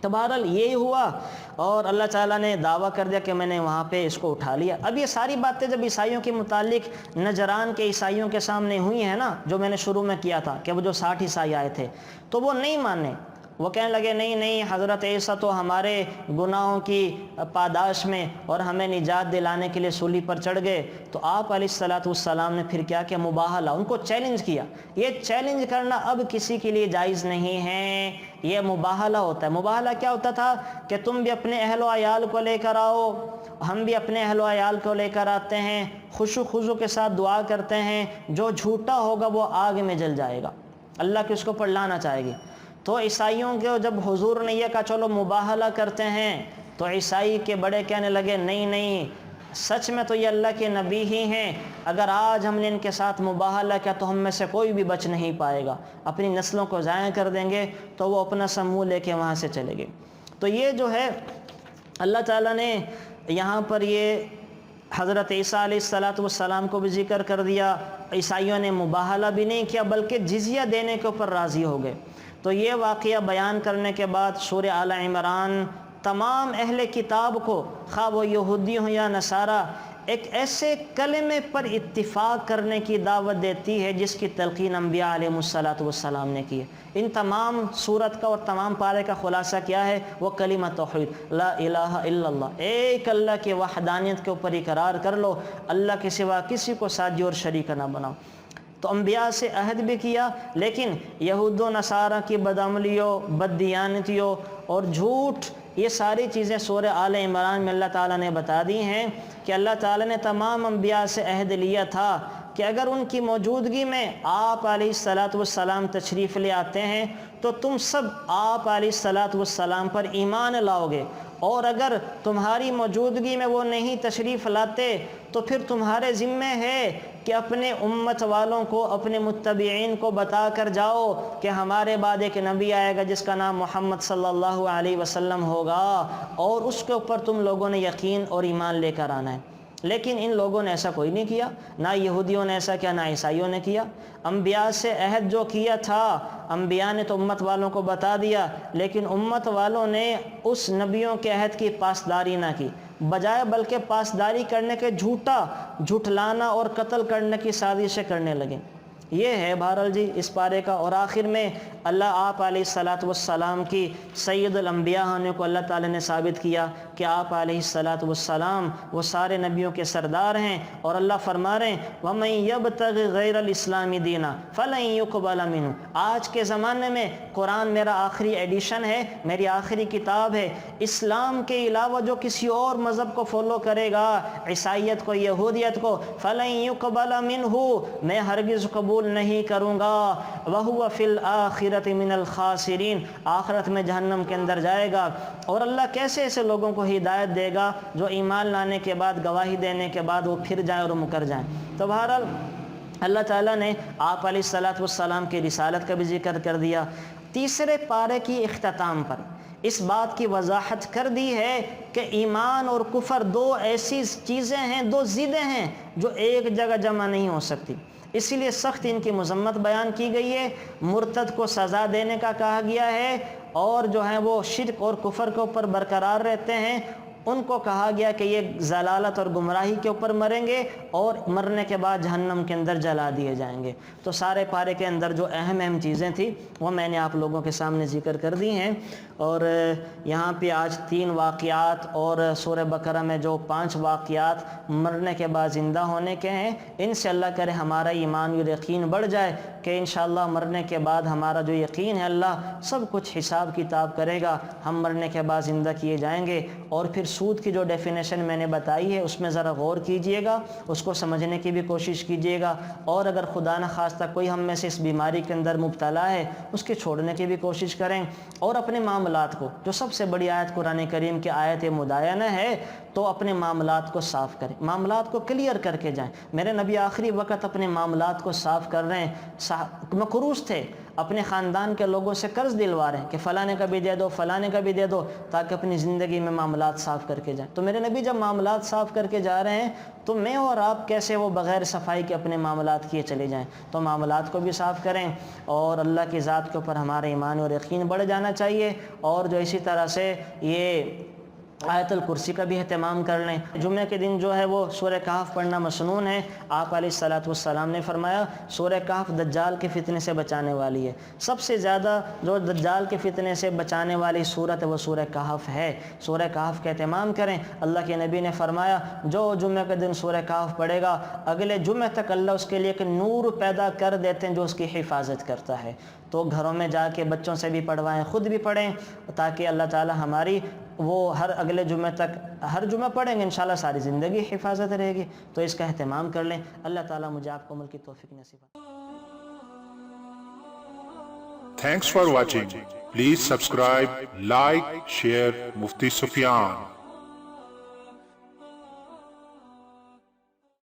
تو بہرحال یہی ہوا، اور اللہ تعالیٰ نے دعویٰ کر دیا کہ میں نے وہاں پہ اس کو اٹھا لیا۔ اب یہ ساری باتیں جب عیسائیوں کے متعلق نجران کے عیسائیوں کے سامنے ہوئی ہیں نا، جو میں نے شروع میں کیا تھا کہ وہ جو 60 عیسائی آئے تھے، تو وہ نہیں مانے، وہ کہنے لگے نہیں نہیں، حضرت عیسیٰ تو ہمارے گناہوں کی پاداش میں اور ہمیں نجات دلانے کے لیے سولی پر چڑھ گئے۔ تو آپ علیہ السلام نے پھر کیا کہ مباہلہ، ان کو چیلنج کیا۔ یہ چیلنج کرنا اب کسی کے لیے جائز نہیں ہے، یہ مباہلہ ہوتا ہے۔ مباہلہ کیا ہوتا تھا کہ تم بھی اپنے اہل و عیال کو لے کر آؤ، ہم بھی اپنے اہل و عیال کو لے کر آتے ہیں، خشوع خضوع کے ساتھ دعا کرتے ہیں، جو جھوٹا ہوگا وہ آگ میں جل جائے گا، اللہ کے اس کو پر لانا چاہے گی۔ تو عیسائیوں کے جب حضور نے یہ کہا چلو مباہلہ کرتے ہیں، تو عیسائی کے بڑے کہنے لگے نہیں نہیں، سچ میں تو یہ اللہ کے نبی ہی ہیں، اگر آج ہم نے ان کے ساتھ مباہلہ کیا تو ہم میں سے کوئی بھی بچ نہیں پائے گا، اپنی نسلوں کو ضائع کر دیں گے۔ تو وہ اپنا سموں لے کے وہاں سے چلے گئے۔ تو یہ جو ہے اللہ تعالیٰ نے یہاں پر یہ حضرت عیسیٰ علیہ السلام کو بھی ذکر کر دیا۔ عیسائیوں نے مباہلہ بھی نہیں کیا، بلکہ جزیہ دینے کے اوپر راضی ہو گئے۔ تو یہ واقعہ بیان کرنے کے بعد سورہ آل عمران تمام اہل کتاب کو، خواہ وہ یہودی ہوں یا نصارہ، ایک ایسے کلمے پر اتفاق کرنے کی دعوت دیتی ہے جس کی تلقین انبیاء علیہ السلام نے کی ہے۔ ان تمام سورت کا اور تمام پارے کا خلاصہ کیا ہے؟ وہ کلمہ توحید، لا الہ الا اللہ، ایک اللہ کی وحدانیت کے اوپر اقرار کر لو، اللہ کے سوا کسی کو ساجی اور شریک نہ بناؤ۔ تو انبیاء سے عہد بھی کیا، لیکن یہود و نصارہ کی بدعملیوں، بددیانتیوں اور جھوٹ، یہ ساری چیزیں سورہ آل عمران میں اللہ تعالیٰ نے بتا دی ہیں کہ اللہ تعالیٰ نے تمام انبیاء سے عہد لیا تھا کہ اگر ان کی موجودگی میں آپ علیہ السلام تشریف لے آتے ہیں تو تم سب آپ علیہ السلام پر ایمان لاؤ گے، اور اگر تمہاری موجودگی میں وہ نہیں تشریف لاتے تو پھر تمہارے ذمہ ہے کہ اپنے امت والوں کو، اپنے متبعین کو بتا کر جاؤ کہ ہمارے بعد ایک نبی آئے گا جس کا نام محمد صلی اللہ علیہ وسلم ہوگا، اور اس کے اوپر تم لوگوں نے یقین اور ایمان لے کر آنا ہے۔ لیکن ان لوگوں نے ایسا کوئی نہیں کیا، نہ یہودیوں نے ایسا کیا، نہ عیسائیوں نے کیا۔ انبیاء سے عہد جو کیا تھا، انبیاء نے تو امت والوں کو بتا دیا، لیکن امت والوں نے اس نبیوں کے عہد کی پاسداری نہ کی، بجائے بلکہ پاسداری کرنے کے جھٹلانا اور قتل کرنے کی سازشیں کرنے لگے۔ یہ ہے بہرحال جی اس پارے کا۔ اور آخر میں اللہ آپ علیہ السلام کی سید الانبیاء ہونے کو اللہ تعالی نے ثابت کیا کہ آپ علیہ السلام وہ سارے نبیوں کے سردار ہیں، اور اللہ فرما رہے ہیں وَمَن يَبْتَغِ غَيْرَ الْإِسْلَامِ دِينًا فَلَن يُقْبَلَ مِنْهُ۔ آج کے زمانے میں قرآن میرا آخری ایڈیشن ہے، میری آخری کتاب ہے، اسلام کے علاوہ جو کسی اور مذہب کو فالو کرے گا، عیسائیت کو، یہودیت کو، فَلَن يُقْبَلَ مِنْهُ، میں ہرگز قبول نہیں کروں گا، وَهُوَ فِي الْآخِرَةِ مِنَ الْخَاسِرِينَ، آخرت میں جہنم کے اندر جائے گا۔ اور اللہ کیسے ایسے لوگوں کو ہدایت دے گا جو ایمان لانے کے بعد، گواہی دینے کے بعد وہ پھر جائیں اور مکر جائیں۔ تو بہرحال اللہ تعالیٰ نے آپ علیہ السلام کی رسالت کا بھی ذکر کر دیا۔ تیسرے پارے کی اختتام پر اس بات کی وضاحت کر دی ہے کہ ایمان اور کفر دو ایسی چیزیں ہیں، دو ضدیں ہیں جو ایک جگہ جمع نہیں ہو سکتی، اسی لیے سخت ان کی مذمت بیان کی گئی ہے، مرتد کو سزا دینے کا کہا گیا ہے، اور جو ہیں وہ شرک اور کفر کے اوپر برقرار رہتے ہیں ان کو کہا گیا کہ یہ ضلالت اور گمراہی کے اوپر مریں گے اور مرنے کے بعد جہنم کے اندر جلا دیے جائیں گے۔ تو سارے پارے کے اندر جو اہم اہم چیزیں تھیں وہ میں نے آپ لوگوں کے سامنے ذکر کر دی ہیں، اور یہاں پہ آج 3 واقعات اور سورہ بقرہ میں جو 5 واقعات مرنے کے بعد زندہ ہونے کے ہیں، ان سے اللہ کرے ہمارا ایمان اور یقین بڑھ جائے کہ انشاءاللہ مرنے کے بعد ہمارا جو یقین ہے اللہ سب کچھ حساب کتاب کرے گا، ہم مرنے کے بعد زندہ کیے جائیں گے۔ اور پھر سود کی جو ڈیفینیشن میں نے بتائی ہے اس میں ذرا غور کیجئے گا، اس کو سمجھنے کی بھی کوشش کیجئے گا، اور اگر خدا نخواستہ کوئی ہم میں سے اس بیماری کے اندر مبتلا ہے اس کے چھوڑنے کی بھی کوشش کریں، اور اپنے معاملات کو، جو سب سے بڑی آیت قرآن کریم کی آیت مدائنہ ہے، تو اپنے معاملات کو صاف کریں، معاملات کو کلیئر کر کے جائیں۔ میرے نبی آخری وقت اپنے معاملات کو صاف کر رہے ہیں، مقروض تھے، اپنے خاندان کے لوگوں سے قرض دلوا رہے ہیں کہ فلانے کا بھی دے دو، فلانے کا بھی دے دو، تاکہ اپنی زندگی میں معاملات صاف کر کے جائیں۔ تو میرے نبی جب معاملات صاف کر کے جا رہے ہیں تو میں اور آپ کیسے وہ بغیر صفائی کے اپنے معاملات کیے چلے جائیں؟ تو معاملات کو بھی صاف کریں، اور اللہ کی ذات کے اوپر ہمارا ایمان اور یقین بڑھ جانا چاہیے، اور جو اسی طرح سے یہ آیت الکرسی کا بھی اہتمام کر لیں۔ جمعہ کے دن جو ہے وہ سورہ کہف پڑھنا مسنون ہے۔ آپ علیہ السلام نے فرمایا سورہ کہف دجال کے فتنے سے بچانے والی ہے، سب سے زیادہ جو دجال کے فتنے سے بچانے والی صورت ہے وہ سورہ کہف ہے۔ سورہ کہف کا اہتمام کریں۔ اللہ کے نبی نے فرمایا جو جمعہ کے دن سورہ کہف پڑھے گا اگلے جمعہ تک اللہ اس کے لیے ایک نور پیدا کر دیتے ہیں جو اس کی حفاظت کرتا ہے۔ تو گھروں میں جا کے بچوں سے بھی پڑھوائیں، خود بھی پڑھیں، تاکہ اللہ تعالی ہماری وہ ہر اگلے جمعہ تک ہر جمعہ پڑھیں گے انشاءاللہ ساری زندگی حفاظت رہے گی۔ تو اس کا اہتمام کر لیں۔ اللہ تعالیٰ مجھے آپ کو عمل کی توفیق نصیب فرمائے۔ Thanks for watching. Please subscribe, like, share Mufti Sufyan.